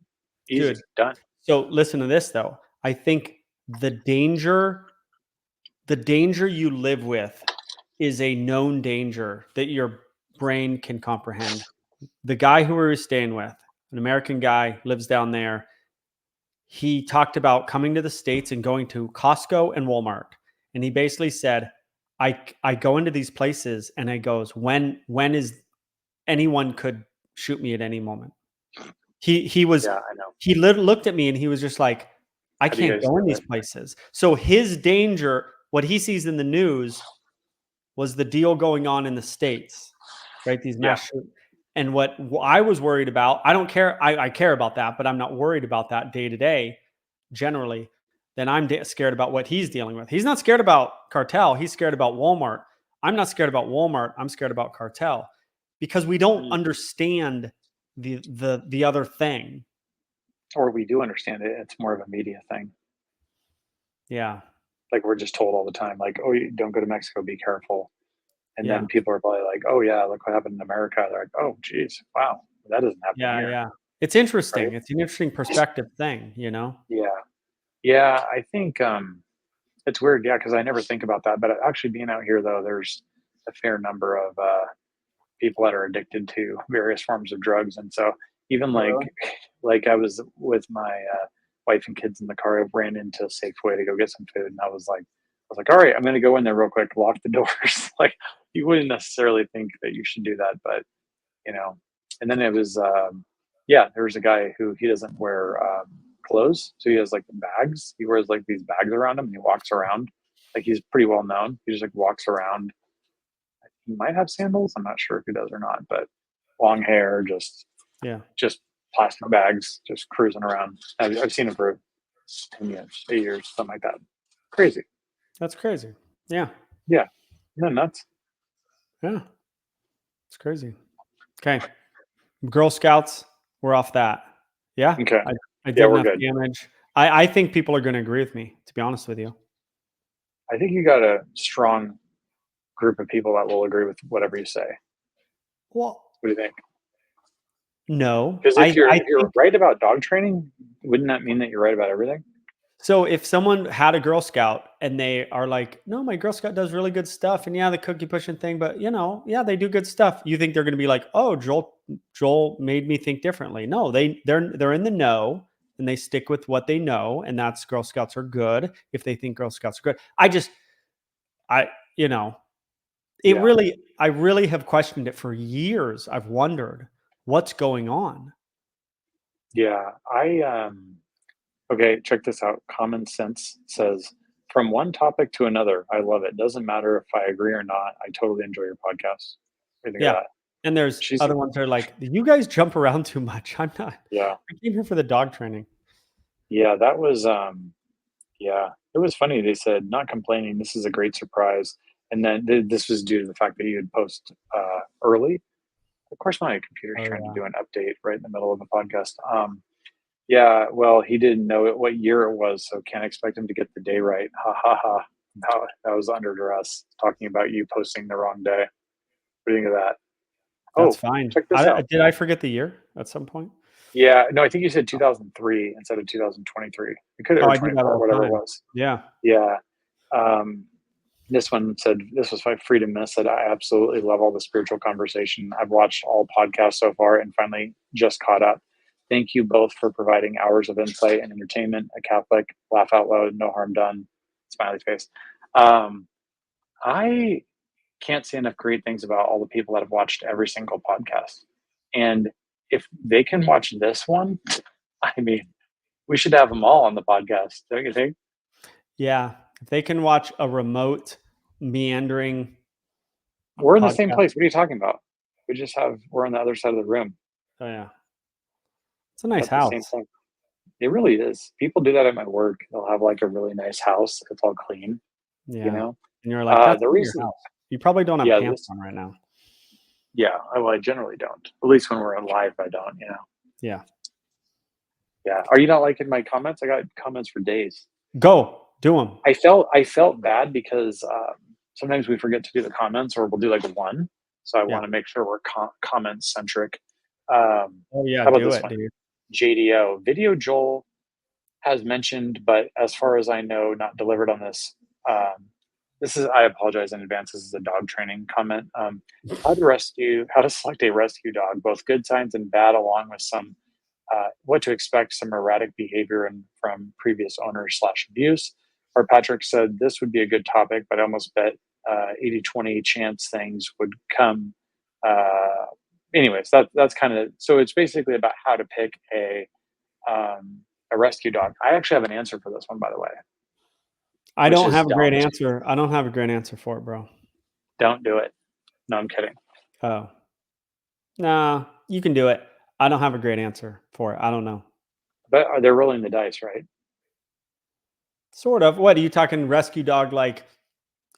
dude, Easy, done. so listen to this though. I think the danger the danger you live with is a known danger that your brain can comprehend. The guy who we were staying with, an American guy, lives down there. He talked about coming to the States and going to Costco and Walmart. And he basically said, I go into these places and I goes, when is anyone could shoot me at any moment. He was Yeah, I know. looked at me and he was just like, I How do you can't guys go in do these it? places. So his danger, what he sees in the news was the deal going on in the States, right? These Yeah, mass shoot. And what I was worried about, I don't care. I care about that, but I'm not worried about that day to day generally. Then I'm scared about what he's dealing with. He's not scared about cartel. He's scared about Walmart. I'm not scared about Walmart. I'm scared about cartel because we don't mm. understand the other thing. Or we do understand it. It's more of a media thing. Yeah. Like we're just told all the time, like, oh, you don't go to Mexico, be careful. And Yeah. then people are probably like, oh yeah, look what happened in America. They're like, oh geez, wow, that doesn't happen Yeah. here, Yeah. It's right? interesting. It's an interesting perspective thing, you know? Yeah, yeah. I think it's weird, yeah, because I never think about that. But actually, being out here though, there's a fair number of people that are addicted to various forms of drugs, and so Even Oh, really? like I was with my wife and kids in the car. I ran into Safeway to go get some food, and all right, I'm gonna go in there real quick, lock the doors. Like you wouldn't necessarily think that you should do that, but you know. And then it was, yeah, there was a guy who he doesn't wear clothes, so he has like the bags. He wears like these bags around him, and he walks around like he's pretty well known. He just like walks around. He might have sandals. I'm not sure if he does or not, but long hair, Yeah. just plastic bags, just cruising around. I've seen him for 10 years, 8 years, something like that. Crazy. That's crazy. Yeah. Yeah. No, nuts. Yeah. It's crazy. Okay. Girl Scouts, we're off that. Yeah. Okay. I Yeah, did we're enough good. damage. I think people are going to agree with me, to be honest with you. I think you got a strong group of people that will agree with whatever you say. Well, What do you think? no. Because I if you're think right about dog training, wouldn't that mean that you're right about everything? so. If someone had a Girl Scout and they are like, no, my Girl Scout does really good stuff. And yeah, the cookie pushing thing, but yeah, they do good stuff. You think they're going to be like, oh, Joel made me think differently. No, they're in the know and they stick with what they know. And that's Girl Scouts are good if they think Girl Scouts are good. I, you know, Yeah. I really have questioned it for years. I've wondered what's going on. Yeah. Okay, check this out. Common sense says, from one topic to another, I love it. Doesn't matter if I agree or not. I totally enjoy your podcast. What do you think of Yeah. that? And there's She's, other ones that are like, you guys jump around too much. I'm not. yeah. I came here for the dog training. Yeah, that was, yeah, it was funny. They said, not complaining. This is a great surprise. And then this was due to the fact that you had post early. Of course, my computer's Oh trying to yeah. do an update right in the middle of the podcast. Yeah, well, he didn't know what year it was, so can't expect him to get the day right. Ha ha ha. No, that was under duress. Talking about you posting the wrong day. What do you think of that? That's Oh, fine. check this out. Did I forget the year at some point? Yeah, no, I think you said 2003 instead of 2023. It could have, Oh, or I do that 24, all the whatever it time. was. Yeah. Yeah. Um, this one said, this was my freedom miss. Said, I absolutely love all the spiritual conversation. I've watched all podcasts so far and finally just caught up. Thank you both for providing hours of insight and entertainment. A Catholic, laugh out loud, no harm done. Smiley face. Um, I can't say enough great things about all the people that have watched every single podcast. And if they can watch this one, I mean, we should have them all on the podcast, don't you think? Yeah. If they can watch a remote meandering We're in the same podcast. place. What are you talking about? We're on the other side of the room. Oh yeah. It's a nice That's the same house. thing. It really is. People do that at my work. They'll have like a really nice house. It's all clean, you Yeah. know? And you're like, that's The not your reason, house. You probably don't have yeah, pants this, on right now. yeah, well, I generally don't. At least when we're on live, I don't, you know? Yeah. Yeah. Are you not liking my comments? I got comments for days. Go. Do them. I felt bad because sometimes we forget to do the comments or we'll do like one. So I Yeah. want to make sure we're comment centric. How Oh yeah, about do this it, one? dude. JDO video Joel has mentioned, but as far as I know, not delivered on this. This is, I apologize in advance. This is a dog training comment. How to select a rescue dog, both good signs and bad, along with some what to expect, some erratic behavior and from previous owners slash abuse. Or Patrick said this would be a good topic, but I almost bet 80-20 chance things would come. Uh, anyways, that's kind of, so it's basically about how to pick a rescue dog. I actually have an answer for this one, by the way, I which don't is have a great don't. answer. I don't have a great answer for it, bro. Don't do it. No, I'm kidding. Oh. Nah, you can do it. I don't have a great answer for it. I don't know. But they're rolling the dice, right? Sort of. What are you talking rescue dog like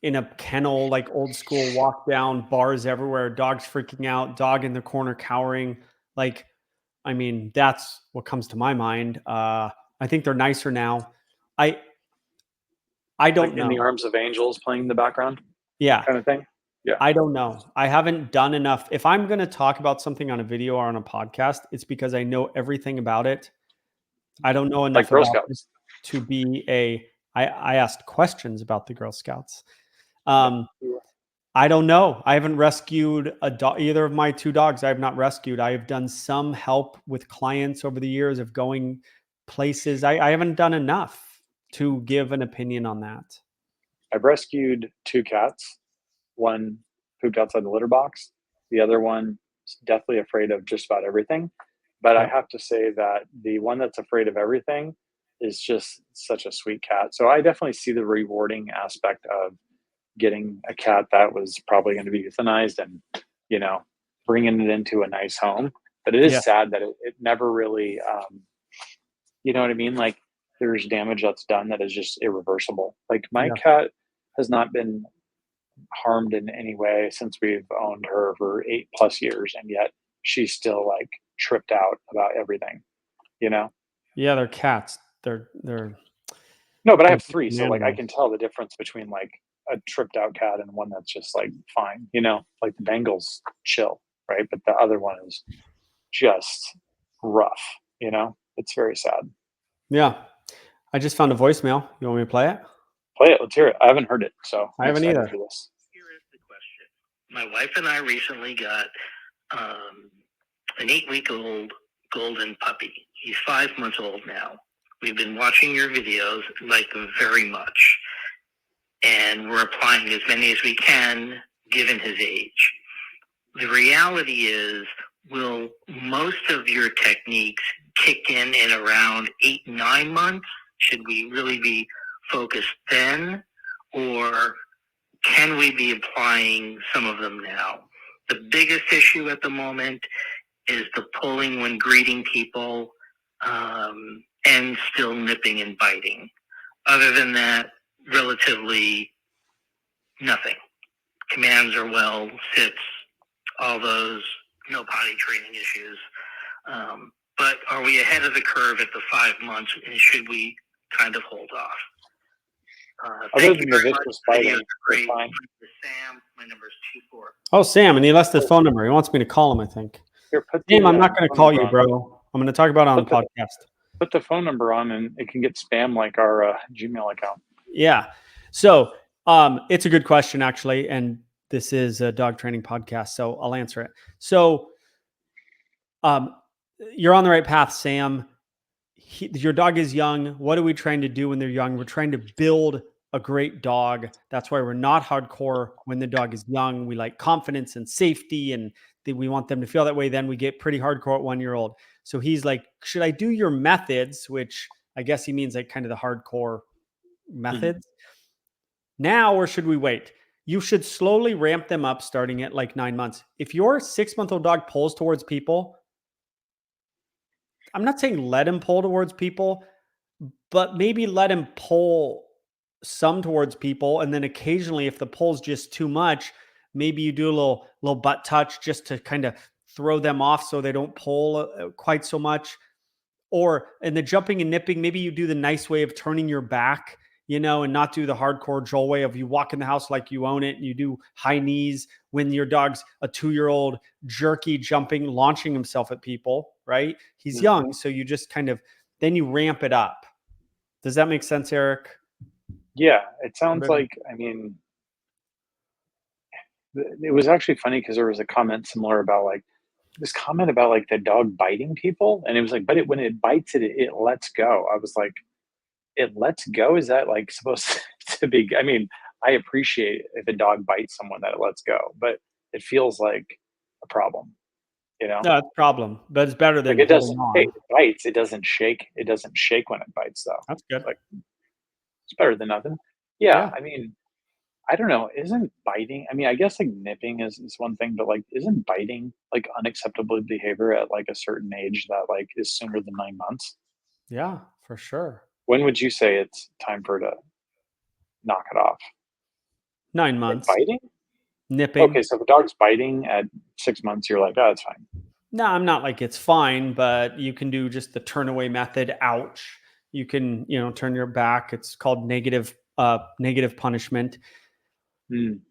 in a kennel, like old school walk down, bars everywhere, dogs freaking out, dog in the corner cowering. Like, I mean, that's what comes to my mind. I think they're nicer now. I I Like don't in the know. arms of angels playing in the background Yeah. kind of thing. Yeah. I don't know. I haven't done enough. If I'm going to talk about something on a video or on a podcast, it's because I know everything about it. I don't know Like enough Girl about it Scouts. to be a. I asked questions about the Girl Scouts. Yeah. Um, You are. I don't know. I haven't rescued a dog, either of my two dogs. I have not rescued. I have done some help with clients over the years of going places. I haven't done enough to give an opinion on that. I've rescued two cats. One pooped outside the litter box. The other one is deathly afraid of just about everything. But I Yeah. have to say that the one that's afraid of everything is just such a sweet cat. So I definitely see the rewarding aspect of getting a cat that was probably going to be euthanized and, you know, bringing it into a nice home. But it is Yeah. sad that it never really, you know what I mean? Like there's damage that's done that is just irreversible. Like my Yeah. cat has not been harmed in any way since we've owned her for 8+ years, and yet she's still like tripped out about everything, you know? Yeah. They're cats. They're No, but I they're have three, so like I animals. can tell the difference between like a tripped out cat and one that's just like fine, you know? Like the Bengal's chill, right? But the other one is just rough, you know? It's very sad. Yeah. I just found a voicemail. You want me to play it? Play it, let's hear it. I haven't heard it, so I I'm haven't excited either. for this. Here is the question. My wife and I recently got um, an 8-week-old golden puppy. He's 5 months old now. We've been watching your videos, like them very much, and we're applying as many as we can given his age. The reality is, will most of your techniques kick in around 8, 9 months? Should we really be focused then? Or can we be applying some of them now? The biggest issue at the moment is the pulling when greeting people, and still nipping and biting. Other than that, relatively nothing. Commands are well, sits, all those, no potty training issues. But are we ahead of the curve at the 5 months, and should we kind of hold off? Other Thank you than the very much. vicious The videos biting, are they're great. fine. Sam, my number is 24. Oh, Sam, and he left his Oh, phone number. He wants me to call him, I think. here, put Sam, the I'm not going to phone call number you, on. bro. I'm going to talk about it on the Put the podcast. put the phone number on, and it can get spam like our Gmail account. Yeah. So it's a good question, actually. And this is a dog training podcast, so I'll answer it. So um, you're on the right path, Sam. Your dog is young. What are we trying to do when they're young? We're trying to build a great dog. That's why we're not hardcore when the dog is young. We like confidence and safety, and we want them to feel that way. Then we get pretty hardcore at 1 year old. So he's like, should I do your methods? Which I guess he means like kind of the hardcore Mhm. methods now, or should we wait? You should slowly ramp them up starting at like 9 months. If your 6-month-old dog pulls towards people, I'm not saying let him pull towards people, but maybe let him pull some towards people. And then occasionally, if the pull's just too much, maybe you do a little butt touch just to kind of throw them off so they don't pull quite so much. Or in the jumping and nipping, maybe you do the nice way of turning your back, and not do the hardcore Joel way of you walk in the house like you own it and you do high knees when your dog's a 2-year-old jerky jumping, launching himself at people, right? He's Mhm. young. So you just kind of, then you ramp it up. Does that make sense, Eric? Yeah, it sounds like, I mean, it was actually funny because there was a comment similar about like this comment about like the dog biting people, and it was like, but when it bites it lets go. I was like, it lets go? Is that like supposed to be? I mean, I appreciate if a dog bites someone that it lets go, but it feels like a problem, you know? No, it's a problem, but it's better Like than it holding doesn't. Hey, on. it bites. It doesn't shake. It doesn't shake when it bites, though. That's good. Like it's better than nothing. Yeah, Yeah. I mean, I don't know. Isn't biting? I mean, I guess like nipping is one thing, but like, isn't biting like unacceptable behavior at like a certain age that like is sooner than 9 months? Yeah, for sure. When would you say it's time for to knock it off? Nine Like months. biting? Okay, Nipping. so if a dog's biting at 6 months, you're like, oh, it's fine. No, I'm not like it's fine, but you can do just the turn away method. Ouch. You can, turn your back. It's called negative punishment. Mm,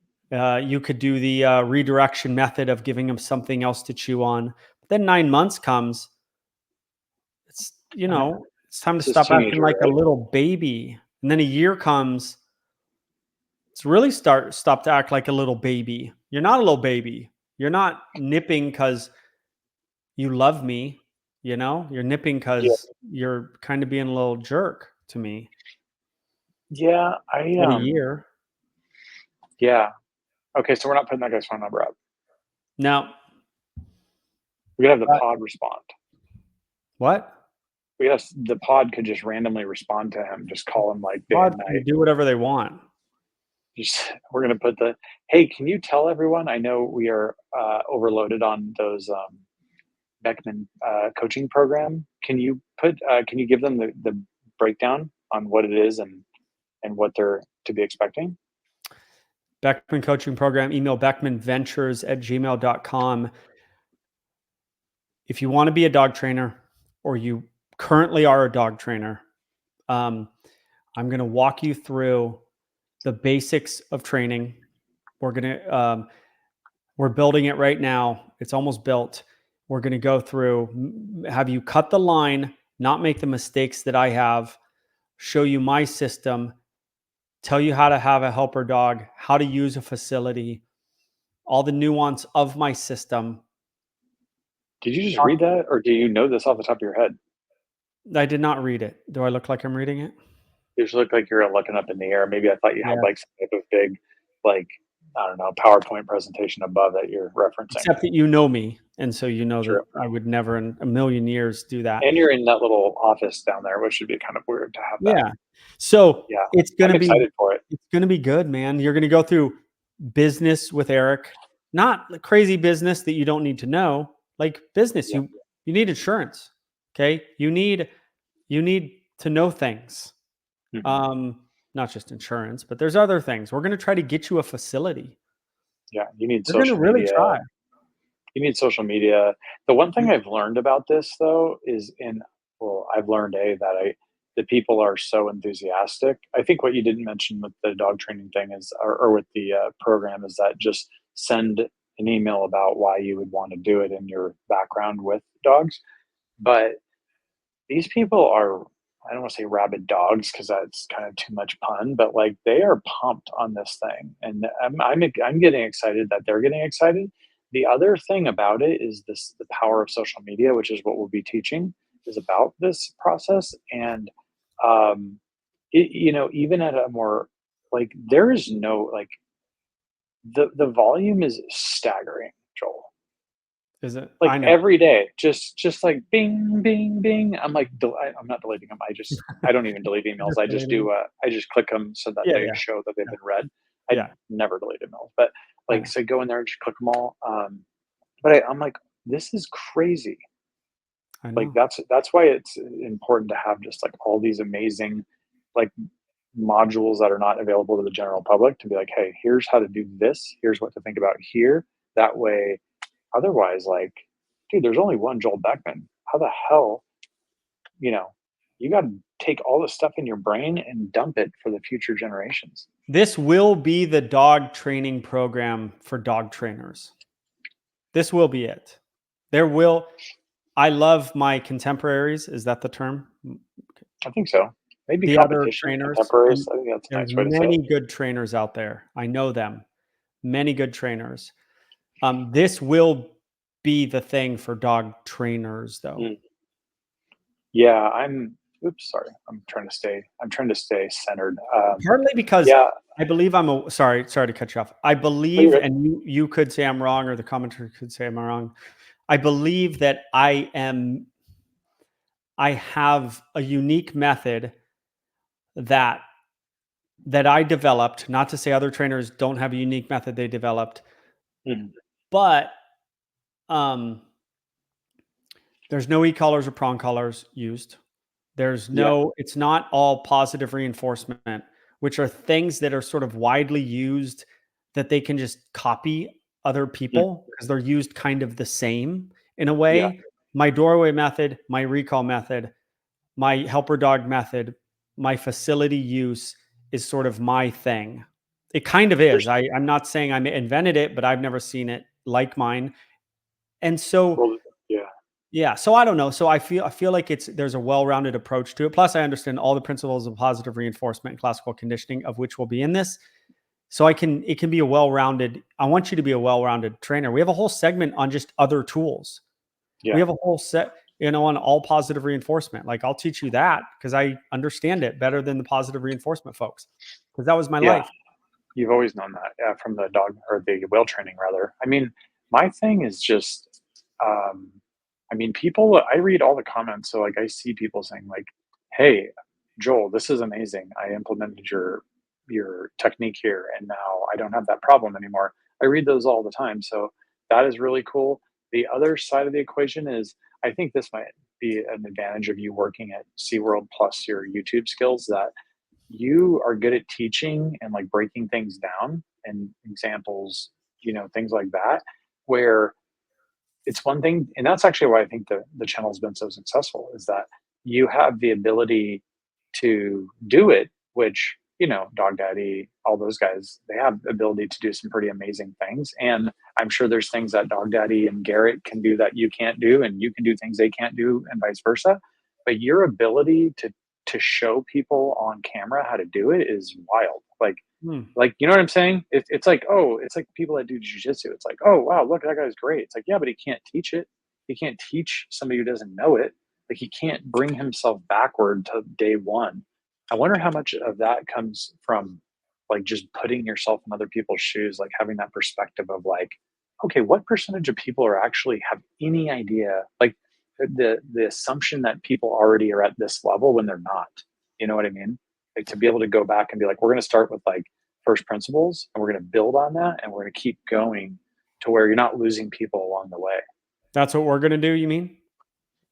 You could do the redirection method of giving them something else to chew on. But then 9 months comes. It's I don't know. it's time to It's this stop acting teenager, like a right? little baby. And then a year comes. really stop to act like a little baby. You're not a little baby. You're not nipping because you love me. You're nipping Yeah. because you're kind of being a little jerk to me. Yeah. About a year. Yeah. Okay. So we're not putting that guy's phone number up. Now, We could have the uh, pod respond. what? The pod could just randomly respond to him, just call him like day Pod and can night. do whatever they want. We're going to put hey, can you tell everyone? I know we are overloaded on those Beckman coaching program. Can you give them the breakdown on what it is and what they're to be expecting? Beckman coaching program, email beckmanventures@gmail.com. If you want to be a dog trainer or you currently are a dog trainer, I'm going to walk you through the basics of training. We're building it right now. It's almost built. We're going to go through, have you cut the line, not make the mistakes that I have, show you my system, tell you how to have a helper dog, how to use a facility, all the nuance of my system. Did you just read that, or do you know this off the top of your head? I did not read it. Do I look like I'm reading it? You just look like you're looking up in the air. Maybe I thought you Yeah. had like some type of big, like, I don't know, PowerPoint presentation above that you're referencing. Except that you know me, and so you know True. that I would never in a million years do that. And you're in that little office down there, which would be kind of weird to have that. Yeah. So Yeah. it's I'm gonna be excited for it. it's gonna be good, man. You're gonna go through business with Eric, not the crazy business that you don't need to know, like business. Yeah. You need insurance. Okay. You need to know things. Mhm. Not just insurance, but there's other things. We're gonna try to get you a facility. Yeah. You need We're gonna social really media. try. You need social media. The one thing I've learned about this though is I've learned the people are so enthusiastic. I think what you didn't mention with the dog training thing is, or with the program, is that just send an email about why you would want to do it in your background with dogs. But these people are, I don't want to say rabid dogs because that's kind of too much pun, but like they are pumped on this thing, and I'm getting excited that they're getting excited. The other thing about it is the power of social media, which is what we'll be teaching, is about this process. And even at a more, like, there is no, like, the volume is staggering, Joel. Is it? Like I know. every day, just like bing, bing, bing. I'm like, I'm not deleting them. I don't even delete emails. I just do. I just click them so that they Yeah. show that they've been read. I Yeah. never delete emails, but I like, know. so go in there and just click them all. But I'm like, this is crazy. I Like know. that's why it's important to have just like all these amazing, like, modules that are not available to the general public, to be like, hey, here's how to do this. Here's what to think about here. That way, otherwise, like, dude, there's only one Joel Beckman. How the hell, you know, you got to take all the stuff in your brain and dump it for the future generations. This will be the dog training program for dog trainers. This will be it. I love my contemporaries. Is that the term? I think so. Maybe The other competition trainers. contemporaries. I think that's a There's nice way to say many it. good trainers out there. I know them. Many good trainers. This will be the thing for dog trainers, though. Mm. Yeah, oops, sorry. I'm trying to stay centered. Partly because Yeah. I believe sorry to cut you off. I believe, and you could say I'm wrong, or the commenter could say I'm wrong. I believe that I have a unique method that I developed. Not to say other trainers don't have a unique method they developed, Mhm. but there's no e-collars or prong collars used. It's not all positive reinforcement, which are things that are sort of widely used that they can just copy other people because they're used kind of the same in a way. Yeah. My doorway method, my recall method, my helper dog method, my facility use is sort of my thing. It kind of is. I'm not saying I invented it, but I've never seen it like mine. And so, Well, yeah. yeah, so I don't know. So I feel like there's a well-rounded approach to it. Plus, I understand all the principles of positive reinforcement and classical conditioning, of which will be in this. So it can be a well-rounded, I want you to be a well-rounded trainer. We have a whole segment on just other tools. Yeah. We have a whole set, on all positive reinforcement. Like I'll teach you that because I understand it better than the positive reinforcement folks, because that was my Yeah. life. You've always known that, yeah, from the dog or the whale training rather. I mean, my thing is just, um, I mean, people. I read all the comments, so like I see people saying like, "Hey, Joel, this is amazing. I implemented your technique here, and now I don't have that problem anymore." I read those all the time, so that is really cool. The other side of the equation is, I think this might be an advantage of you working at SeaWorld plus your YouTube skills, that you are good at teaching and like breaking things down and examples, things like that, where it's one thing, and that's actually why I think the channel's been so successful, is that you have the ability to do it, which, Dog Daddy, all those guys, they have the ability to do some pretty amazing things. And I'm sure there's things that Dog Daddy and Garrett can do that you can't do, and you can do things they can't do, and vice versa. But your ability to show people on camera how to do it is wild. Hmm. Like, you know what I'm saying? It's like, oh, it's like people that do jujitsu. It's like, oh wow, look, that guy's great. It's like, yeah, but he can't teach it. He can't teach somebody who doesn't know it. Like he can't bring himself backward to day one. I wonder how much of that comes from like just putting yourself in other people's shoes, like having that perspective of like, okay, what percentage of people are actually have any idea? Like the assumption that people already are at this level when they're not. You know what I mean? Like to be able to go back and be like, we're going to start with like first principles, and we're going to build on that, and we're going to keep going to where you're not losing people along the way. That's what we're going to do, you mean?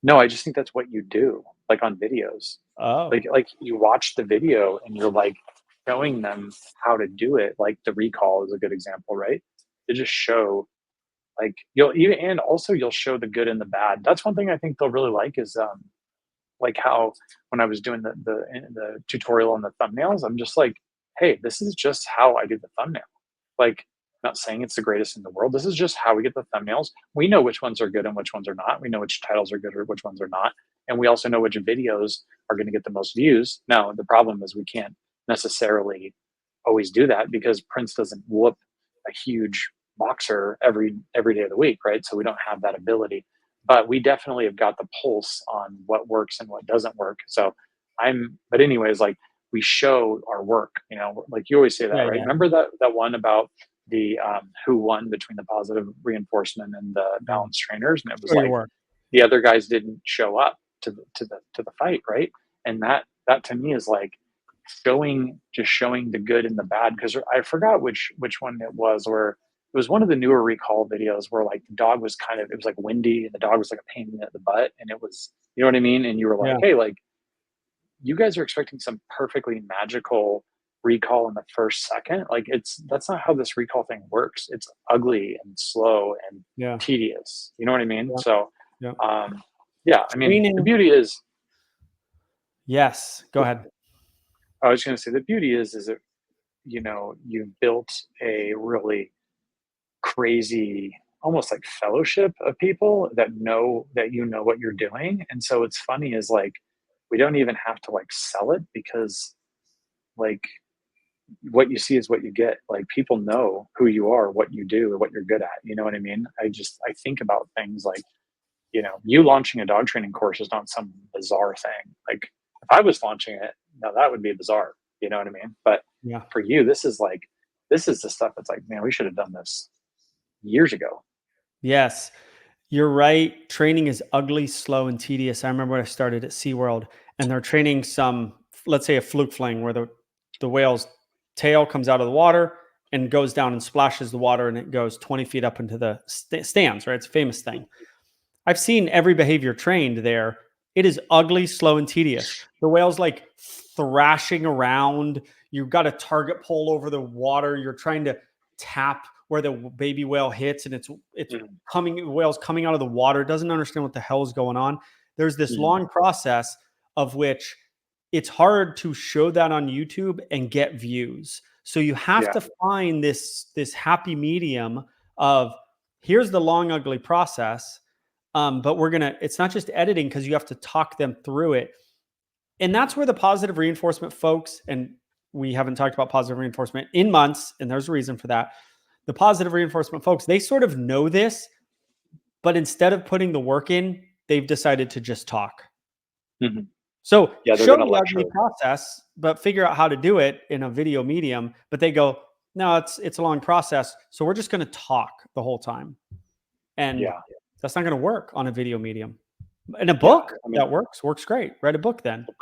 No, I just think that's what you do, like on videos. Oh, Like you watch the video and you're like showing them how to do it. Like the recall is a good example, right? To just show, like, you'll even, and also you'll show the good and the bad. That's one thing I think they'll really like is like how when I was doing the tutorial on the thumbnails, I'm just like, hey, this is just how I do the thumbnail. Like, not saying it's the greatest in the world. This is just how we get the thumbnails. We know which ones are good and which ones are not. We know which titles are good or which ones are not. And we also know which videos are going to get the most views. Now, the problem is we can't necessarily always do that because Prince doesn't whoop a huge boxer every day of the week, right? So we don't have that ability. But we definitely have got the pulse on what works and what doesn't work. So but anyways, like we show our work, like you always say that, yeah, right? yeah. Remember that one about the who won between the positive reinforcement and the Yeah. balanced trainers, and it was Show your like work. the other guys didn't show up to the fight, right? And that to me is like showing the good and the bad, because I forgot which one it was, where it was one of the newer recall videos where like the dog was it was like windy and the dog was like a pain in the butt, and it was, you know what I mean, and you were like, Yeah. hey, like you guys are expecting some perfectly magical recall in the first second. Like that's not how this recall thing works. It's ugly and slow and Yeah. tedious. You know what I mean? Yeah. So Yeah. yeah, I mean the Training. beauty is, Yes. Go ahead. I was gonna say the beauty is that you've built a really crazy, almost like fellowship of people that know that what you're doing. And so it's funny is like we don't even have to like sell it, because like what you see is what you get. Like people know who you are, what you do, or what you're good at. You know what I mean? I think about things like, you launching a dog training course is not some bizarre thing. Like if I was launching it, now that would be bizarre. You know what I mean? But Yeah. for you, this is the stuff that's like, man, we should have done this years ago. Yes. You're right. Training is ugly, slow, and tedious. I remember when I started at SeaWorld and they're training some, let's say a fluke fling, where the whale's tail comes out of the water and goes down and splashes the water and it goes 20 feet up into the stands, right? It's a famous thing. I've seen every behavior trained there. It is ugly, slow, and tedious. The whale's like thrashing around. You've got a target pole over the water. You're trying to tap where the baby whale hits, and it's Mhm, coming. The whale's coming out of the water. It doesn't understand what the hell is going on. There's this mhm. long process of which it's hard to show that on YouTube and get views. So you have Yeah, to find this happy medium of, here's the long ugly process, but it's not just editing, because you have to talk them through it. And that's where the positive reinforcement folks and we haven't talked about positive reinforcement in months, and there's a reason for that. The positive reinforcement folks, they sort of know this, but instead of putting the work in, they've decided to just talk. Mm-hmm. So Yeah, they're show going to the ugly lecture. process, but figure out how to do it in a video medium. But they go, no, it's a long process. So we're just going to talk the whole time. And Yeah. that's not going to work on a video medium. In a Yeah. book, I mean, that works great. Write a book then. the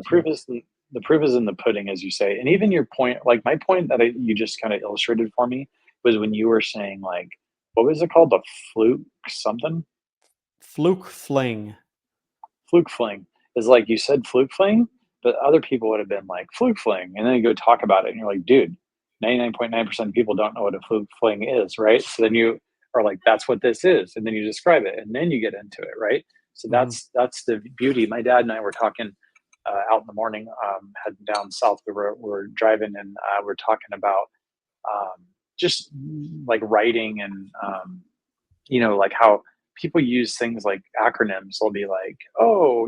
proof is the proof is in the pudding, as you say. And even your point, like my point that you just kind of illustrated for me was when you were saying, like, what was it called? The fluke something? Fluke fling. Fluke fling is like you said fluke fling, but other people would have been like fluke fling. And then you go talk about it and you're like, dude, 99.9% of people don't know what a fluke fling is, right? So then you are like, that's what this is. And then you describe it and then you get into it, right? So that's the beauty. My dad and I were talking out in the morning, heading down south. We were driving and we're talking about just like writing and like how people use things like acronyms. They'll be like, oh,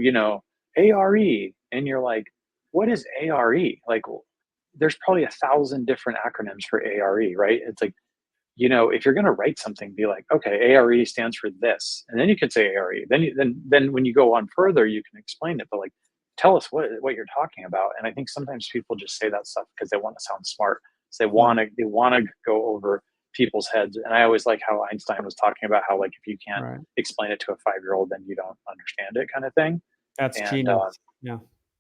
ARE, and you're like, what is ARE? Like, there's probably 1,000 different acronyms for ARE, right? It's like, if you're going to write something, be like, okay, ARE stands for this, and then you could say ARE. Then when you go on further, you can explain it. But like, tell us what you're talking about. And I think sometimes people just say that stuff because they want to sound smart. So they want to go over people's heads. And I always like how Einstein was talking about how, like, if you can't explain it to a 5-year-old, then you don't understand it, kind of thing. That's And genius. Yeah.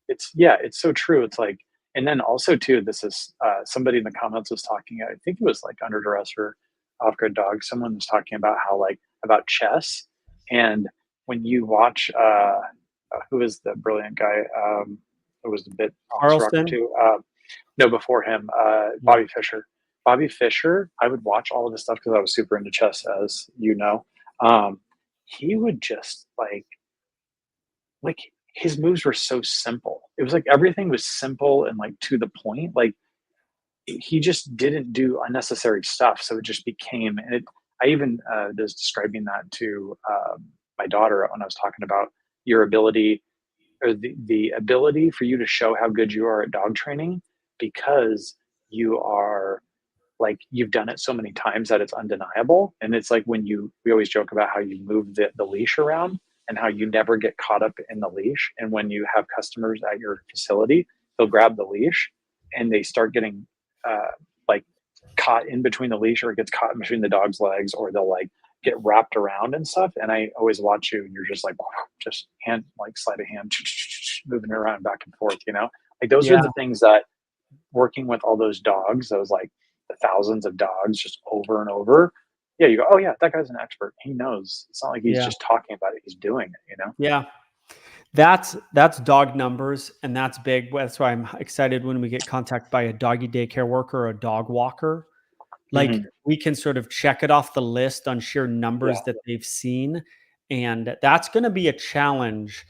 it's so true. It's like, and then also too, this is somebody in the comments was talking, I think it was like Under Duress or Off Grid Dog. Someone was talking about how, like, about chess. And when you watch, who is the brilliant guy? Who was a bit off his rocker Carlson. too? No, before him, Bobby Fischer. Bobby Fischer, I would watch all of his stuff because I was super into chess, as you know. He would just like his moves were so simple. It was like everything was simple and like to the point. Like he just didn't do unnecessary stuff. So it just became. And I even was describing that to my daughter when I was talking about your ability, or the ability for you to show how good you are at dog training, because you are, like, you've done it so many times that it's undeniable. And it's like when we always joke about how you move the leash around and how you never get caught up in the leash. And when you have customers at your facility, they'll grab the leash and they start getting like caught in between the leash, or it gets caught in between the dog's legs, or they'll like get wrapped around and stuff. And I always watch you and you're just like, just hand, like sleight of hand, moving around back and forth, like those are the things that, working with all those dogs, those like the thousands of dogs just over and over. Yeah. You go, oh yeah, that guy's an expert. He knows. It's not like he's just talking about it. He's doing it, Yeah. That's dog numbers, and that's big. That's why I'm excited when we get contacted by a doggy daycare worker or a dog walker. Like, we can sort of check it off the list on sheer numbers that they've seen. And that's going to be a challenge.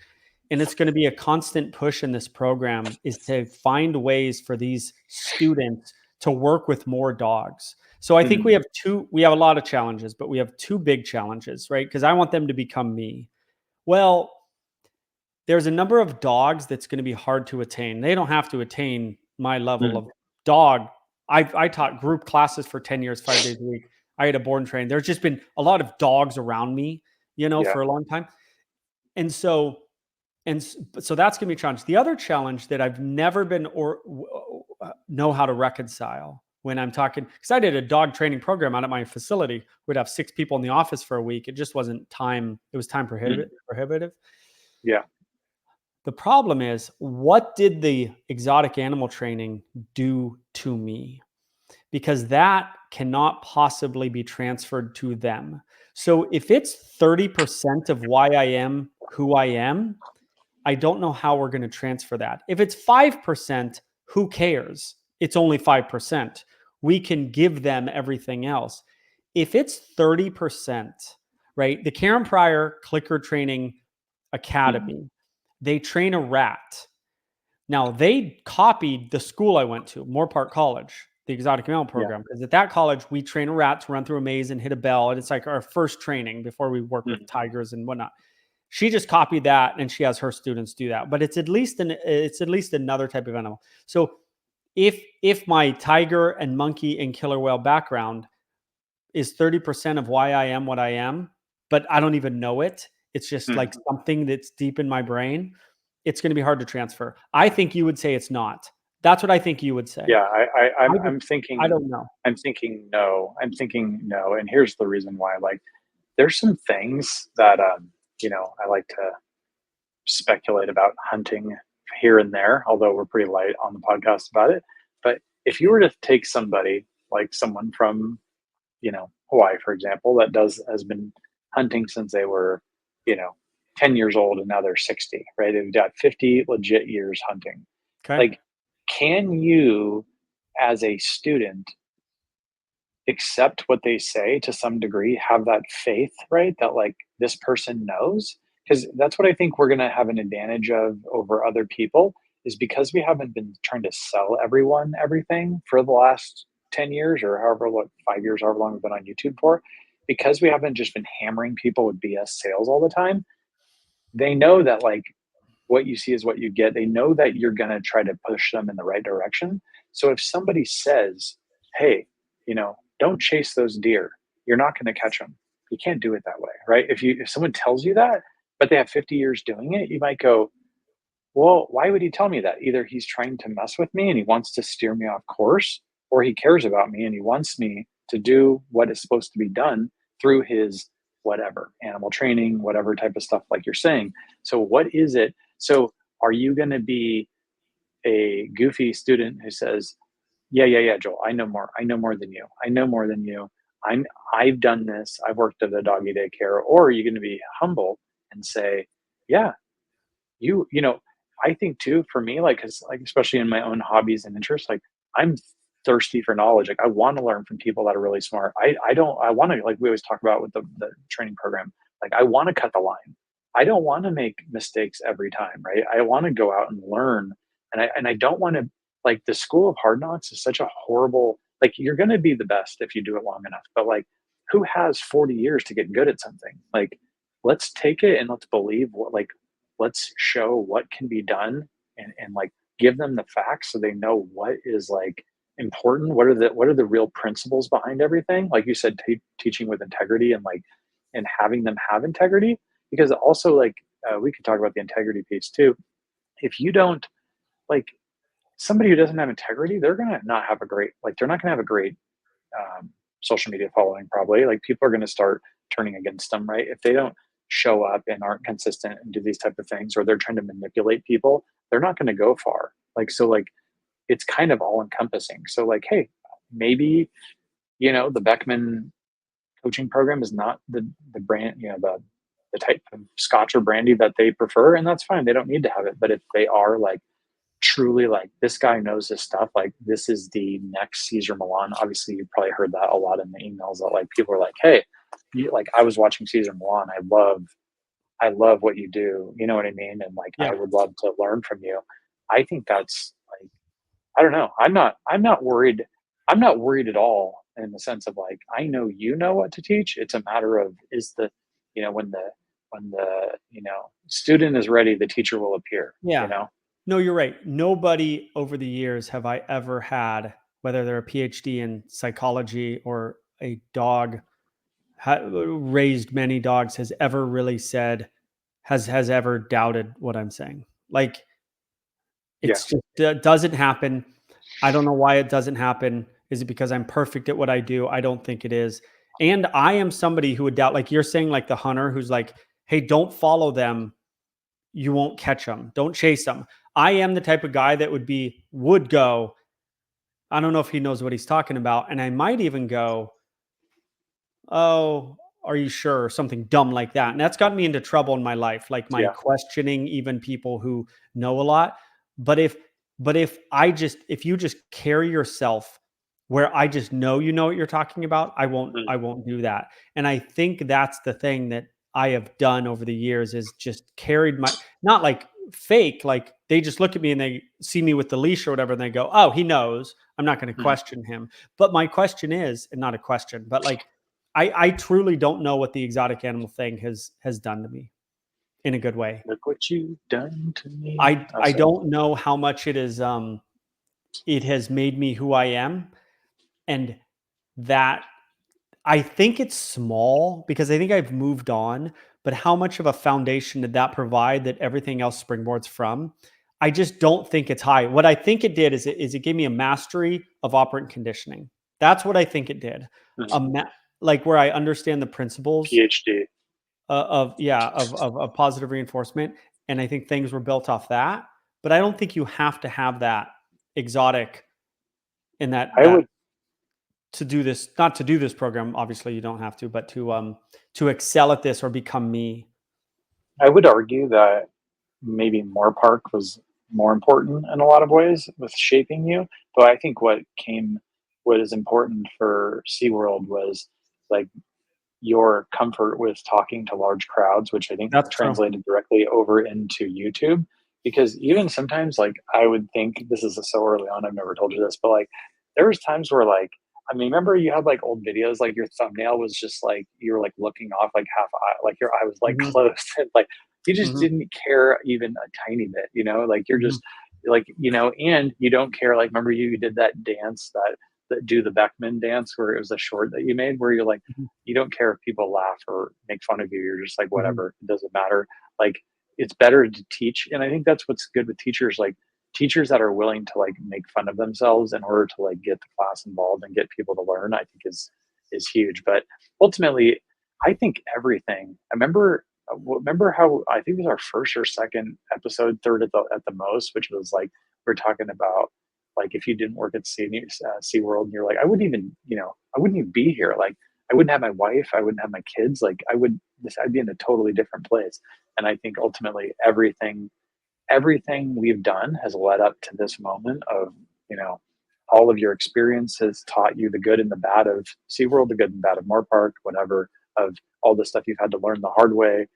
And it's going to be a constant push in this program, is to find ways for these students to work with more dogs. So I think we have a lot of challenges, but we have two big challenges, right? Because I want them to become me. Well, there's a number of dogs that's going to be hard to attain. They don't have to attain my level of dog. I taught group classes for 10 years, 5 days a week. I had a board and train. There's just been a lot of dogs around me, for a long time. And so that's going to be a challenge. The other challenge that I've never been know how to reconcile when I'm talking, because I did a dog training program out at my facility. We'd have 6 people in the office for a week. It just wasn't time. It was time prohibitive. Yeah. The problem is, what did the exotic animal training do to me? Because that cannot possibly be transferred to them. So if it's 30% of why I am who I am, I don't know how we're going to transfer that. If it's 5%, who cares? It's only 5%. We can give them everything else. If it's 30%, right? The Karen Pryor Clicker Training Academy, they train a rat. Now, they copied the school I went to, Moorpark College, the exotic animal program, because at that college, we train a rat to run through a maze and hit a bell. And it's like our first training before we work with tigers and whatnot. She just copied that, and she has her students do that. But it's at least another type of animal. So if my tiger and monkey and killer whale background is 30% of why I am what I am, but I don't even know it. It's just like something that's deep in my brain. It's going to be hard to transfer. I think you would say it's not. That's what I think you would say. Yeah, I I'm I thinking don't know. I'm thinking no. I'm thinking no, and here's the reason why. Like, there's some things that I like to speculate about hunting here and there, although we're pretty light on the podcast about it. But if you were to take somebody like someone from, Hawaii, for example, that does has been hunting since they were, you know, 10 years old and now they're 60, right? They've got 50 legit years hunting. Okay. Like, can you, as a student, accept what they say to some degree, have that faith, right? That like this person knows. Because that's what I think we're going to have an advantage of over other people is because we haven't been trying to sell everyone everything for the last 10 years or however, what, 5 years, however long we've been on YouTube for, because we haven't just been hammering people with BS sales all the time. They know that like what you see is what you get. They know that you're going to try to push them in the right direction. So if somebody says, hey, don't chase those deer, you're not going to catch them. You can't do it that way, right? If someone tells you that, but they have 50 years doing it, you might go, well, why would he tell me that? Either he's trying to mess with me and he wants to steer me off course, or he cares about me and he wants me to do what is supposed to be done through his whatever, animal training, whatever type of stuff like you're saying. So what is it? So are you going to be a goofy student who says, yeah, Joel, I know more. I know more than you. I know more than you. I've done this. I've worked at a doggy daycare. Or are you going to be humble and say, yeah, I think too, for me, like, cause like, especially in my own hobbies and interests, like I'm thirsty for knowledge. Like I want to learn from people that are really smart. I want to, like we always talk about with the training program, like I want to cut the line. I don't want to make mistakes every time, right? I want to go out and learn. And I don't want to, like, the school of hard knocks is such a horrible, like you're going to be the best if you do it long enough, but like who has 40 years to get good at something? Like, let's take it and let's believe what, like, let's show what can be done, and like give them the facts so they know what is like important, what are the real principles behind everything, like you said, teaching with integrity, and like and having them have integrity. Because also, like, we could talk about the integrity piece too. If you don't, like, somebody who doesn't have integrity, they're gonna not have a great, like, they're not gonna have a great um, social media following, probably. Like, people are going to start turning against them, right? If they don't show up and aren't consistent and do these type of things, or they're trying to manipulate people, they're not going to go far. Like, so like it's kind of all encompassing. So like, hey, maybe, the Beckman coaching program is not the brand, the type of scotch or brandy that they prefer, and that's fine. They don't need to have it. But if they are like truly like, this guy knows his stuff, like this is the next Caesar Milan. Obviously, you probably heard that a lot in the emails that like people are like, hey, like, I was watching Caesar Milan. I love what you do. You know what I mean? And like, I Yeah. would love to learn from you. I think that's like, I don't know. I'm not worried. I'm not worried at all, in the sense of like, I know you know what to teach. It's a matter of, is the, when the student is ready, the teacher will appear, Yeah. No, you're right. Nobody over the years have I ever had, whether they're a PhD in psychology or a dog, raised many dogs, has ever really said, has ever doubted what I'm saying. Like, Yeah. it's just doesn't happen. I don't know why it doesn't happen. Is it because I'm perfect at what I do? I don't think it is. And I am somebody who would doubt, like you're saying, like the hunter who's like, hey, don't follow them. You won't catch them. Don't chase them. I am the type of guy that would go, I don't know if he knows what he's talking about. And I might even go, oh, are you sure? Or something dumb like that. And that's gotten me into trouble in my life, like my Yeah. questioning even people who know a lot. But if you just carry yourself where I just know you know what you're talking about, I won't do that. And I think that's the thing that I have done over the years, is just carried my, not like fake, like they just look at me and they see me with the leash or whatever and they go, oh, he knows. I'm not going to Mhm. question him. But my question is, and not a question, but like, I truly don't know what the exotic animal thing has done to me in a good way. Look what you've done to me. I Sorry. don't know how much it is it has made me who I am. And that, I think it's small because I think I've moved on, but how much of a foundation did that provide that everything else springboards from? I just don't think it's high. What I think it did is it gave me a mastery of operant conditioning. That's what I think it did. Mhm. A like where I understand the principles PhD. of positive reinforcement, and I think things were built off that. But I don't think you have to have that exotic in I that would to do this, not to do this program, obviously you don't have to, but to excel at this or become me. I would argue that maybe Moore Park was more important in a lot of ways with shaping you. But I think what is important for SeaWorld was like your comfort with talking to large crowds, which I think That's true. translated directly over into YouTube. Because even sometimes, like, I would think this is so early on, I've never told you this, but like, there was times where, like, I mean, remember you had like old videos, like your thumbnail was just like you were like looking off, like half eye, like your eye was like Hmm. closed, and like you just Hmm. didn't care even a tiny bit, like you're Hmm. just like, and you don't care. Like, remember you did that dance that do the Beckman dance where it was a short that you made where you're like, Hmm. you don't care if people laugh or make fun of you. You're just like, Hmm. whatever, it doesn't matter. Like, it's better to teach. And I think that's what's good with teachers, like teachers that are willing to like make fun of themselves in order to like get the class involved and get people to learn, I think is huge. But ultimately, I think everything, remember how I think it was our first or second episode, third at the most, which was like, we're talking about like if you didn't work at SeaWorld and you're like, I wouldn't even, I wouldn't even be here. Like, I wouldn't have my wife, I wouldn't have my kids. Like, I'd be in a totally different place. And I think ultimately everything we've done has led up to this moment of, you know, all of your experience has taught you the good and the bad of SeaWorld, the good and bad of Moore Park, whatever, of all the stuff you've had to learn the hard way,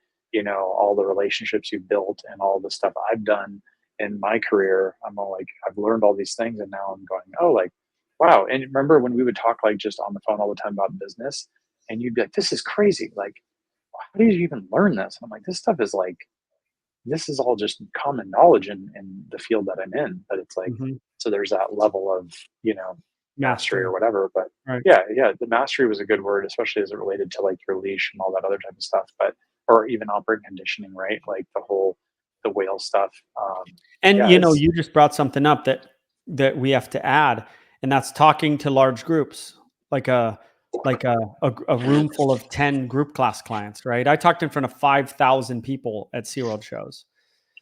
all the relationships you've built and all the stuff I've done in my career. I'm all like, I've learned all these things and now I'm going, oh, like, wow. And remember when we would talk like just on the phone all the time about business and you'd be like, this is crazy. Like, how did you even learn this? And I'm like, this is all just common knowledge in the field that I'm in. But it's like, Hmm. so there's that level of, mastery Mastery. or whatever. But Right. yeah, the mastery was a good word, especially as it related to like your leash and all that other type of stuff. But, or even operant conditioning, right? Like the whale stuff. And Yeah, it's, you just brought something up that we have to add, and that's talking to large groups, like a room full of 10 group class clients, right? I talked in front of 5,000 people at SeaWorld shows.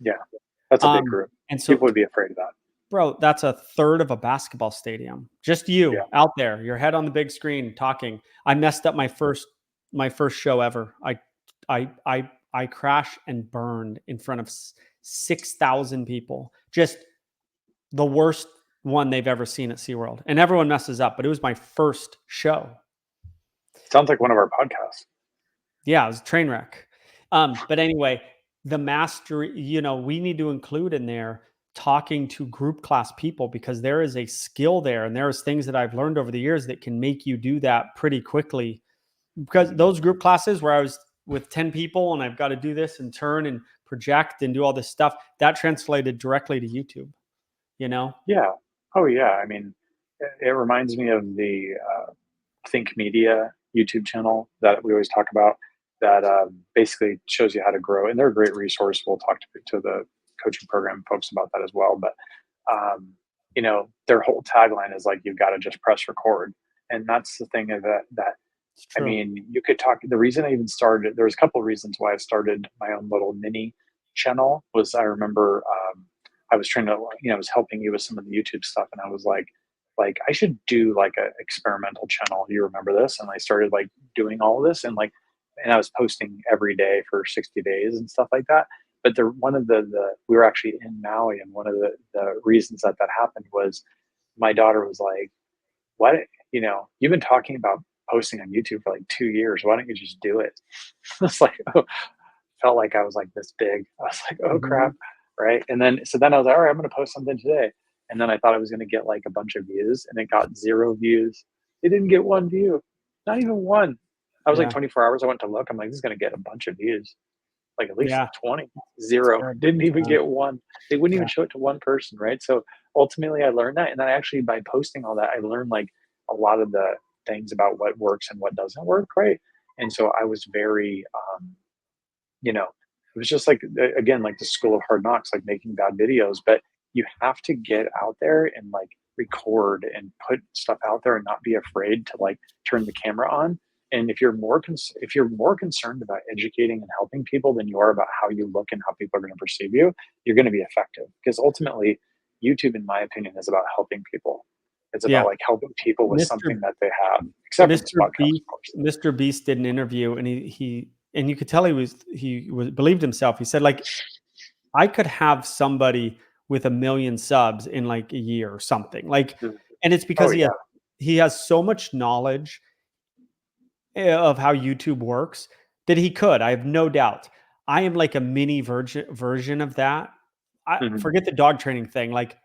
yeah, that's a big Um, group. and so, People would be afraid of that. bro, that's a third of a basketball stadium. Just Yeah. you out there, your head on the big screen talking. I messed up my first show ever. I crashed and burned in front of 6,000 people. Just the worst one they've ever seen at SeaWorld. And everyone messes up, but it was my first show. Sounds like one of our podcasts. Yeah, it was a train wreck. But anyway, the mastery, we need to include in there talking to group class people because there is a skill there. And there's things that I've learned over the years that can make you do that pretty quickly. Because those group classes where I was with 10 people and I've got to do this and turn and project and do all this stuff, that translated directly to YouTube, you know? Yeah. Oh yeah. I mean, it reminds me of the Think Media YouTube channel that we always talk about that basically shows you how to grow. And they're a great resource. We'll talk to the coaching program folks about that as well. But, their whole tagline is like, you've got to just press record. And that's the thing of that It's I true. mean, you could talk. The reason I even started, there was a couple of reasons why I started my own little mini channel. Was I remember I was trying to, I was helping you with some of the YouTube stuff, and I was like I should do like a experimental channel. You remember this? And I started like doing all of this, and I was posting every day for 60 days and stuff like that. But one of the we were actually in Maui, and one of the reasons that happened was my daughter was like, why, you've been talking about posting on YouTube for like 2 years. Why don't you just do it? It's like, oh, felt like I was like this big. I was like, oh Mhm. crap. Right. And then I was like, all right, I'm going to post something today. And then I thought I was going to get like a bunch of views and it got 0 views. It didn't get 1 view, not even one. I was like Yeah. 24 hours. I went to look. I'm like, this is going to get a bunch of views. like at least Yeah. 20. It's Zero. good. Didn't even Yeah. get one. They wouldn't even Yeah. show it to one person, right? So ultimately I learned that. And then actually by posting all that, I learned like a lot of the things about what works and what doesn't work, right? And so I was very you know, it was just like again, like the school of hard knocks, like making bad videos. But you have to get out there and like record and put stuff out there and not be afraid to like turn the camera on. And if you're if you're more concerned about educating and helping people than you are about how you look and how people are going to perceive you, you're going to be effective. Because ultimately, YouTube, in my opinion, is about helping people. It's about Yeah. like helping people with Mr. something that they have, except for this Mr. podcast, Beast of course. Mr. Beast did an interview, and he and you could tell he was believed himself. He said, like, I could have somebody with 1 million subs in like a year or something. Like, Mhm. and it's Oh because yeah. he has so much knowledge of how YouTube works that he could. I have no doubt. I am like a mini version of that. I Mhm. forget the dog training thing. Like,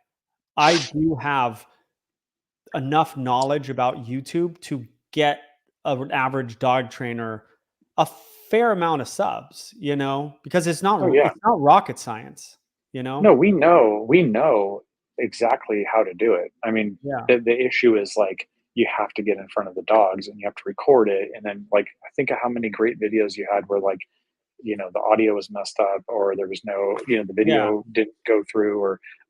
I do have enough knowledge about YouTube to get an average dog trainer a fair amount of subs, because Oh yeah. it's not rocket science, you No, know? we know exactly how to do it. I mean, Yeah. the issue is like you have to get in front of the dogs and you have to record it, and then like I think of how many great videos you had where like the audio was messed up, or there was no, the Yeah. video didn't go through,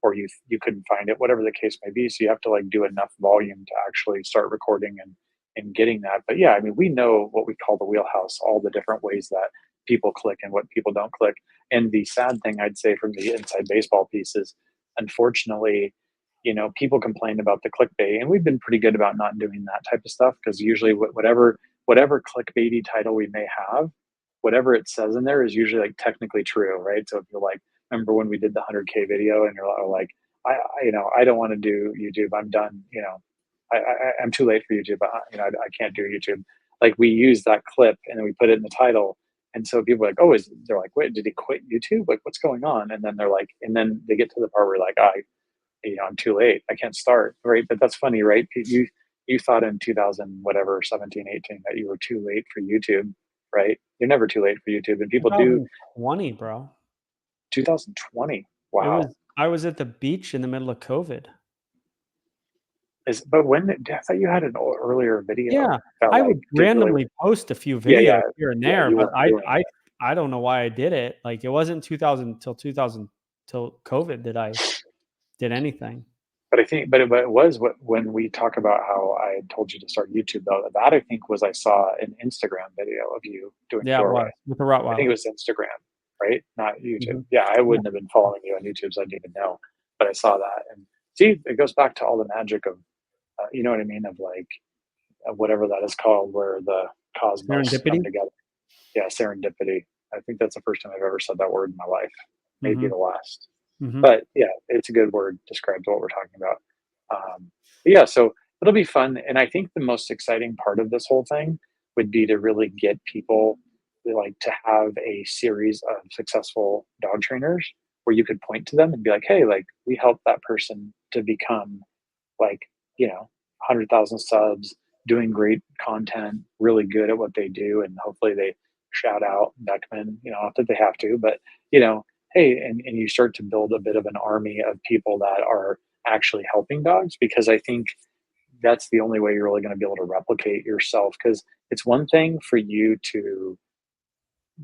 or you couldn't find it, whatever the case may be. So you have to like do enough volume to actually start recording and getting that. But yeah, I mean, we know what we call the wheelhouse, all the different ways that people click and what people don't click. And the sad thing I'd say from the inside baseball piece is, unfortunately, people complain about the clickbait, and we've been pretty good about not doing that type of stuff, because usually whatever clickbaity title we may have, whatever it says in there is usually like technically true, right? So if you're like, remember when we did the 100K video, and you're like, I don't want to do YouTube. I'm done. I'm too late for YouTube. I can't do YouTube. Like we use that clip and then we put it in the title. And so people are like, oh, they're like, wait, did he quit YouTube? Like, what's going on? And then they're like, and then they get to the part where like, I'm too late. I can't start. Right. But that's funny, right? You thought in 2000, whatever, 17, 18, that you were too late for YouTube, right? You're never too late for YouTube. And people do. 2020, bro. 2020. It was Wow. I was at the beach in the middle of COVID. But I thought you had an earlier Yeah. video that I like would did really randomly post a few yeah, yeah, videos here and yeah, there, you but weren't I doing I it. I don't know why I did it. Like, it wasn't 2000 till COVID that I did anything. But I think but it was when we talk about how I had told you to start YouTube, though, that I think was I saw an Instagram video of you doing a Yeah, it doorway. was with the I think it Rottweiler. was Instagram, right? Not YouTube. Mhm. Yeah, I Yeah. wouldn't have been following you on YouTube, so I didn't even know. But I saw that, and see, it goes back to all the magic of, you know what I mean, of like whatever that is called, where the cosmos come Serendipity? together. Yeah, serendipity. I think that's the first time I've ever said that word in my life. Maybe Mhm. the last. Mhm. But yeah, it's a good word, describes what we're talking about. But yeah, so it'll be fun. And I think the most exciting part of this whole thing would be to really get people like to have a series of successful dog trainers where you could point to them and be like, hey, like we helped that person to become like, 100,000 subs, doing great content, really good at what they do. And hopefully they shout out Beckman, not that they have to, but, hey, and you start to build a bit of an army of people that are actually helping dogs, because I think that's the only way you're really going to be able to replicate yourself. Because it's one thing for you to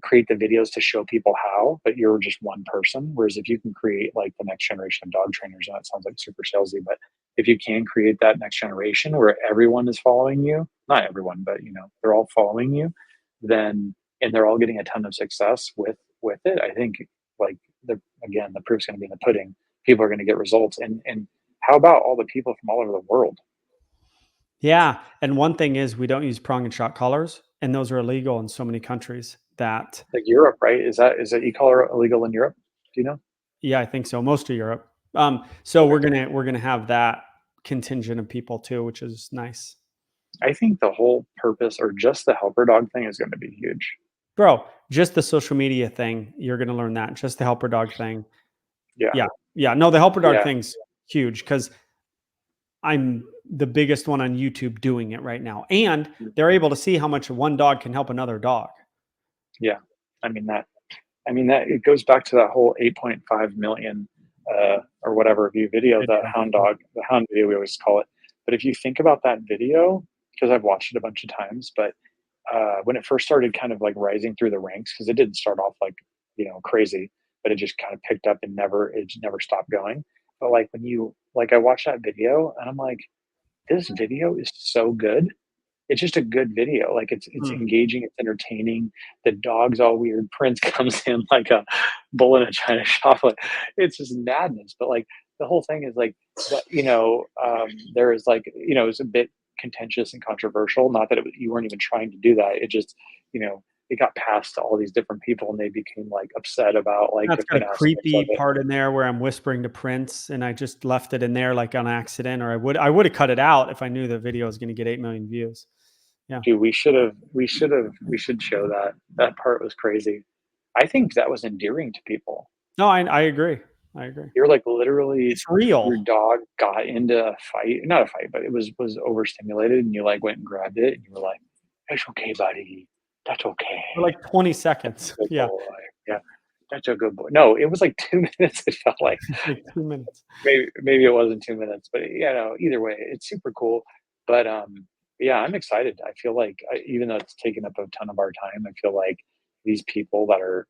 create the videos to show people how, but you're just one person. Whereas if you can create like the next generation of dog trainers, and that sounds like super salesy, but if you can create that next generation where everyone is following you, not everyone, but they're all following you, then and they're all getting a ton of success with it, I think like the proof's going to be in the pudding. People are going to get results, and how about all the people from all over the world? Yeah, and one thing is we don't use prong and shock collars, and those are illegal in so many countries that Like Europe, right? Is that e-collar illegal in Europe? Do you know? yeah, I think so, most of Europe. So Okay. we're gonna have that contingent of people too, which is nice. I think the whole purpose or just the helper dog thing is going to be huge. Bro, just the social media thing, you're gonna learn that. Just the helper dog thing. Yeah. Yeah. Yeah. No, the helper dog Yeah. thing's huge because I'm the biggest one on YouTube doing it right now. And they're able to see how much one dog can help another dog. Yeah. I mean, I mean, that it goes back to that whole 8.5 million or whatever view video, the hound video we always call it. But if you think about that video, because I've watched it a bunch of times, but when it first started kind of like rising through the ranks, because it didn't start off like, crazy, but it just kind of picked up and it never stopped going. But like when you like I watched that video and I'm like, this video is so good. It's just a good video. Like it's Mm. engaging, it's entertaining. The dog's all weird. Prince comes in like a bull in a china shop. Like it's just madness. But like the whole thing is like that, there is like, it was a bit contentious and controversial. Not that you weren't even trying to do that. It just, it got passed to all these different people and they became like upset about like That's got different a aspects of creepy it. part in there where I'm whispering to Prince and I just left it in there like on accident, or I would have cut it out if I knew the video was going to get 8 million views. Yeah. Dude, we should show that. That part was crazy. I think that was endearing to people. No, I agree. I agree. You're like literally It's real. your dog got into a fight, not a fight, but it was overstimulated, and you like went and grabbed it, and you were like, "It's okay, buddy. That's okay. For like 20 That's seconds. a good Yeah. boy. Yeah, that's a good boy." No, it was like 2 minutes. It felt like Like 2 minutes. maybe it wasn't 2 minutes, but either way, it's super cool. But yeah, I'm excited. I feel like even though it's taken up a ton of our time, I feel like these people that are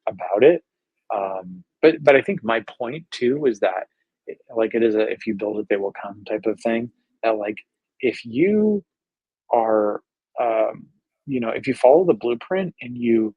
about it. But I think my point too is that like it is a if you build it, they will come type of thing. That like if you are if you follow the blueprint and you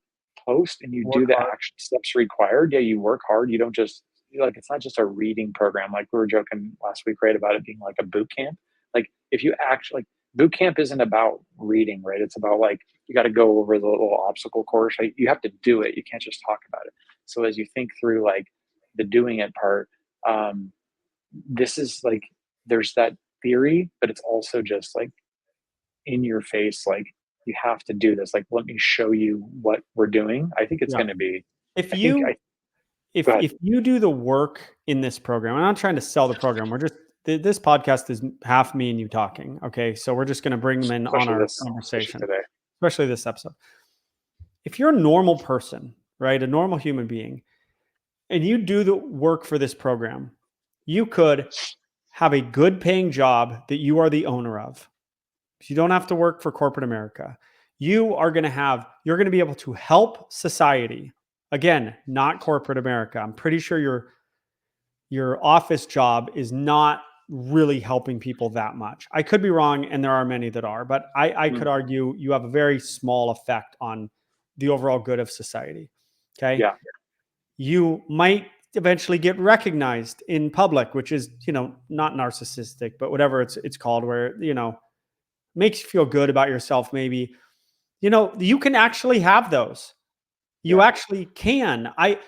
post and you do Work the hard. action steps required, yeah, you work hard. You don't just like it's not just a reading program. Like we were joking last week, right, about it being like a boot camp. Like if you actually like boot camp isn't about reading, right? It's about like you got to go over the little obstacle course. Like, you have to do it. You can't just talk about it. So as you think through like the doing it part, um, this is like there's that theory, but it's also just like in your face, like you have to do this. Like, let me show you what we're doing. I think it's Yeah. going to be. If I think. you Go if ahead. if you do the work in this program, I'm not trying to sell the program. We're just this podcast is half me and you talking. Okay. So we're just going to bring them in on our Especially conversation, today. especially this episode. If you're a normal person, right, a normal human being, and you do the work for this program, you could have a good paying job that you are the owner of. You don't have to work for corporate America. You're going to be able to help society. Again, not corporate America. I'm pretty sure your office job is not really helping people that much. I could be wrong, and there are many that are, but I could argue you have a very small effect on the overall good of society. Okay. Yeah. You might eventually get recognized in public, which is, not narcissistic, but whatever it's called, where, makes you feel good about yourself. Maybe, you can actually have those. You Yeah. actually can. I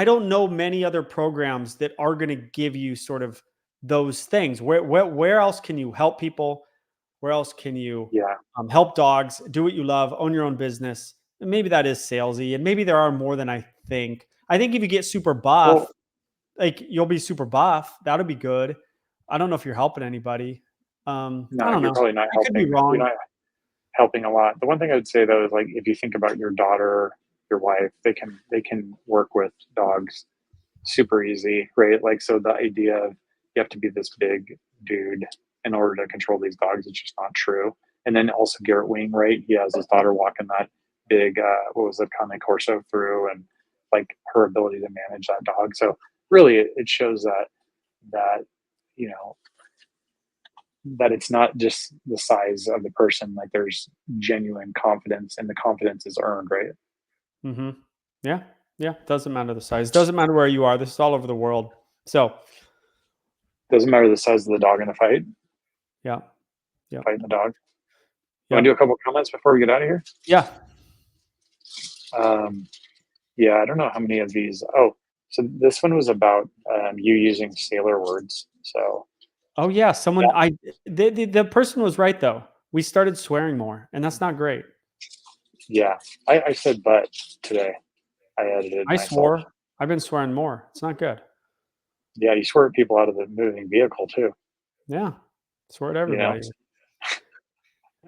don't know many other programs that are going to give you sort of those things. Where else can you help people? Where else can you Yeah. help dogs, do what you love, own your own business? And maybe that is salesy, and maybe there are more than I think. I think if you get super buff, Well, like you'll be super buff. That'll be good. I don't know if you're helping anybody. I no, don't you're know. probably not I could be helping. You're wrong. not helping a lot. The one thing I would say though is like if you think about your daughter, your wife, they can work with dogs super easy, right? Like so the idea of you have to be this big dude in order to control these dogs, it's just not true. And then also Garrett Wing, right? He has his daughter walking that big what was it, Cane Corso through and like her ability to manage that dog. So really it shows that you know that it's not just the size of the person, like there's genuine confidence and the confidence is earned, right? Hmm. Yeah. Yeah. Doesn't matter the size. Doesn't matter where you are. This is all over the world. So, Doesn't matter the size of the dog in a fight, yeah. Yeah. fighting the dog. You Yeah. want to do a couple of comments before we get out of here? Yeah. Um, yeah, I don't know how many of these. Oh, so this one was about you using sailor words. So Oh yeah. yeah, The person was right though. We started swearing more, and that's not great. yeah. I said but today. I edited I myself. swore. I've been swearing more. It's not good. Yeah, you swear at people out of the moving vehicle too. Yeah. Swear at You know, everybody.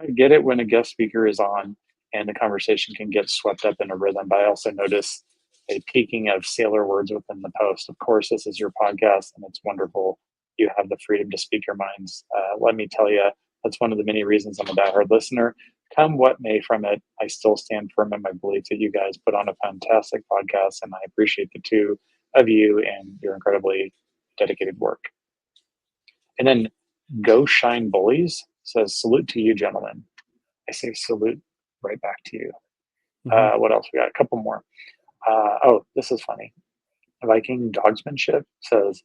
I get it when a guest speaker is on and the conversation can get swept up in a rhythm. But I also notice a peeking of sailor words within the post. Of course, this is your podcast, and it's wonderful. You have the freedom to speak your minds. Let me tell you, that's one of the many reasons I'm a diehard listener. Come what may from it, I still stand firm in my belief that you guys put on a fantastic podcast, and I appreciate the two of you and your incredibly dedicated work. And then Go Shine Bullies says, salute to you, gentlemen. I say salute right back to you. What else? We got a couple more. Oh, this is funny. Viking Dogsmanship says,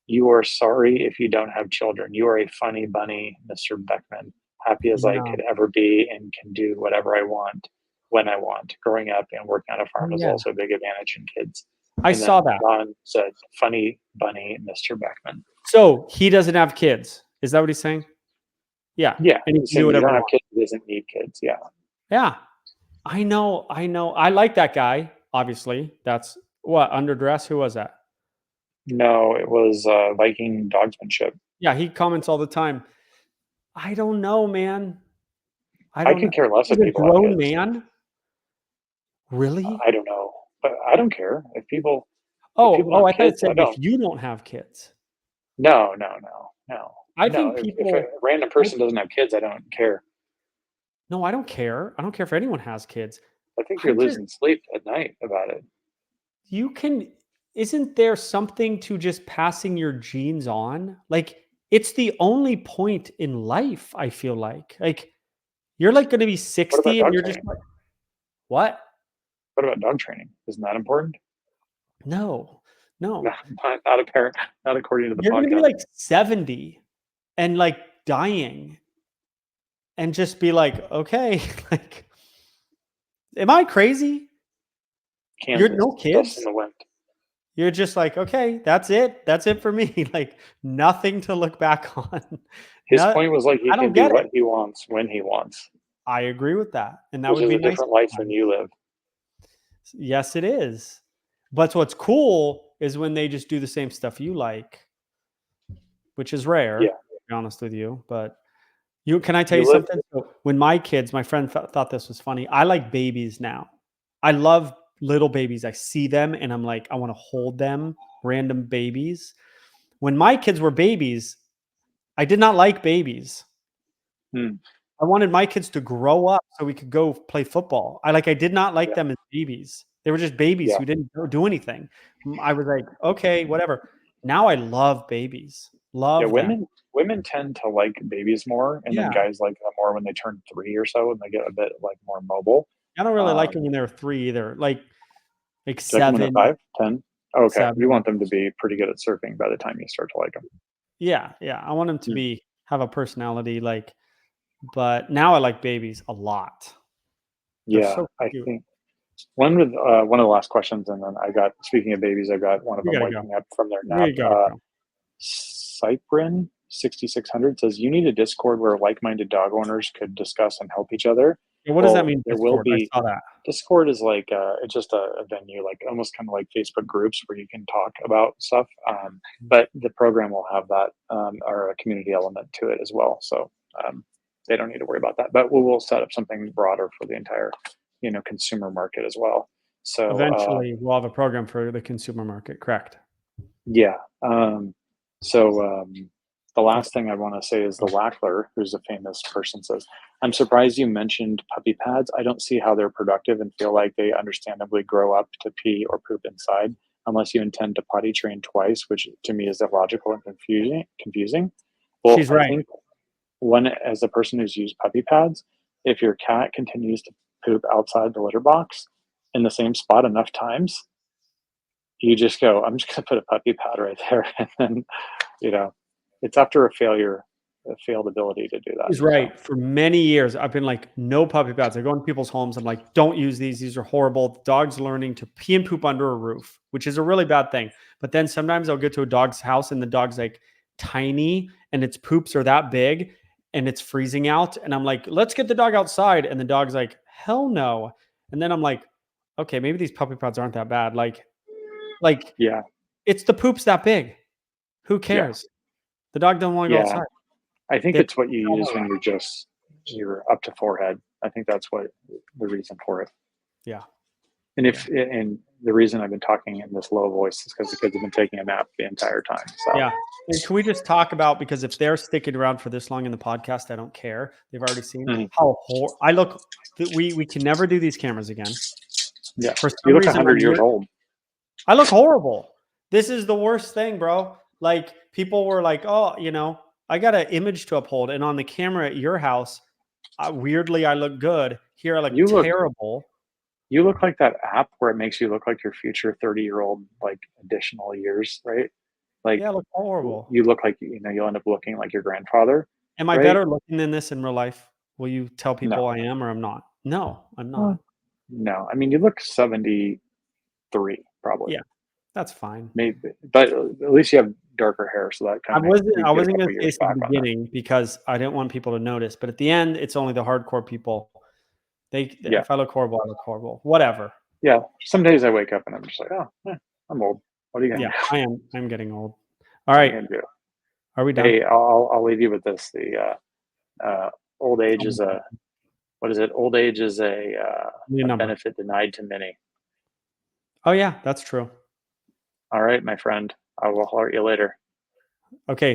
you are sorry if you don't have children. You are a funny bunny, Mr. Beckman. Happy as I could ever be and can do whatever I want when I want. Growing up and working on a farm is also a big advantage in kids. I saw that. Ron said, funny bunny, Mr. Beckman. So he doesn't have kids. Is that what he's saying? Yeah. Yeah. And he can do whatever. You don't have kids, he doesn't need kids. Yeah. Yeah. I know. I like that guy, obviously. That's what, Underdress? Who was that? No, it was Viking Dogsmanship. Yeah, he comments all the time. I don't know, man. I could care less if people have kids. Grown man? Really? I don't know. But I don't care. If people I thought it said if you don't have kids. No. I think if a random person doesn't have kids, I don't care. No, I don't care. I don't care if anyone has kids. I think you're losing sleep at night about it. Isn't there something to just passing your genes on? Like, it's the only point in life, I feel like. Like, you're like going to be 60 and you're just like, what? What about dog training? Isn't that important? No. Not according to the podcast. You're going to be like 70 and like dying and just be like, okay, like, am I crazy? Kansas, you're no kids. In the wind. You're just like, okay, that's it. That's it for me. Like, nothing to look back on. His point was like, he can do what he wants when he wants. I agree with that. And that would be a different life than you live. Yes, it is. But what's cool is when they just do the same stuff you like, which is rare, to be honest with you. But can I tell you something? So when my friend thought this was funny. I like babies now. I love little babies. I see them and I'm like, I want to hold them, random babies. When my kids were babies, I did not like babies. I wanted my kids to grow up so we could go play football. I did not like them as babies. They were just babies who didn't do anything. I was like, okay, whatever. Now I love babies. Women tend to like babies more, and then guys like them more when they turn 3 or so, and they get a bit like more mobile. I don't really like them when they're 3 either. Like 7, when they're 5, 10. Oh, okay, 7. You want them to be pretty good at surfing by the time you start to like them. Yeah. I want them to have a personality. But now I like babies a lot. They're so I think one of the last questions, and then speaking of babies, I got one of them waking up from their nap. Cyprin 6600 says, you need a Discord where like-minded dog owners could discuss and help each other. What does that mean? There will be. I saw that. Discord is like it's just a venue, like almost kind of like Facebook groups where you can talk about stuff. But the program will have that or a community element to it as well. So they don't need to worry about that. But we will set up something broader for the entire consumer market as well. So eventually we'll have a program for the consumer market. Correct. Yeah. The last thing I want to say is the Wackler, who's a famous person, says, I'm surprised you mentioned puppy pads. I don't see how they're productive and feel like they understandably grow up to pee or poop inside unless you intend to potty train twice, which to me is illogical and confusing. Well, she's right. I think as a person who's used puppy pads, if your cat continues to poop outside the litter box in the same spot enough times, you just go, I'm just going to put a puppy pad right there. And then, it's after a failed ability to do that. He's right. For many years, I've been like, no puppy pads. I go into people's homes. I'm like, don't use these. These are horrible. The dog's learning to pee and poop under a roof, which is a really bad thing. But then sometimes I'll get to a dog's house and the dog's like tiny and its poops are that big and it's freezing out. And I'm like, let's get the dog outside. And the dog's like, hell no. And then I'm like, okay, maybe these puppy pads aren't that bad. It's the poops that big. Who cares? The dog don't want to go outside. I think it's what you use when you're up to forehead. I think that's what the reason for it. Yeah. And the reason I've been talking in this low voice is because the kids have been taking a nap the entire time. So Yeah. And can we just talk about, because if they're sticking around for this long in the podcast, I don't care. They've already seen Mhm. how I look. We can never do these cameras again. yeah, For you some look reason, 100 years old. I look horrible. This is the worst thing, bro. Like, people were like, oh, I got an image to uphold. And on the camera at your house, weirdly, I look good. Here, I look You look terrible. you look like that app where it makes you look like your future 30-year-old, like additional years, right? Like Yeah, I look horrible. you look like, you'll end up looking like your grandfather, Am I right? better looking than this in real life? Will you tell people No. I am or I'm not? No, I'm Uh, not. no. I mean, you look 73 probably. Yeah, that's fine. Maybe, but at least you have darker hair, so that I kind of wasn't you I get a wasn't couple gonna say years this at back the on that. beginning because I didn't want people to notice, but at the end, it's only the hardcore people. Yeah. If I look horrible, I look horrible. Whatever. Yeah. Some days I wake up and I'm just like, oh, I'm old. What are you gonna Yeah, do? I'm getting old. All What are you right, gonna do? are we done? Hey, I'll leave you with this. The old age is a what is it? Old age is New a number. benefit denied to many. Oh yeah, that's true. All right, my friend. I will holler at you later. Okay.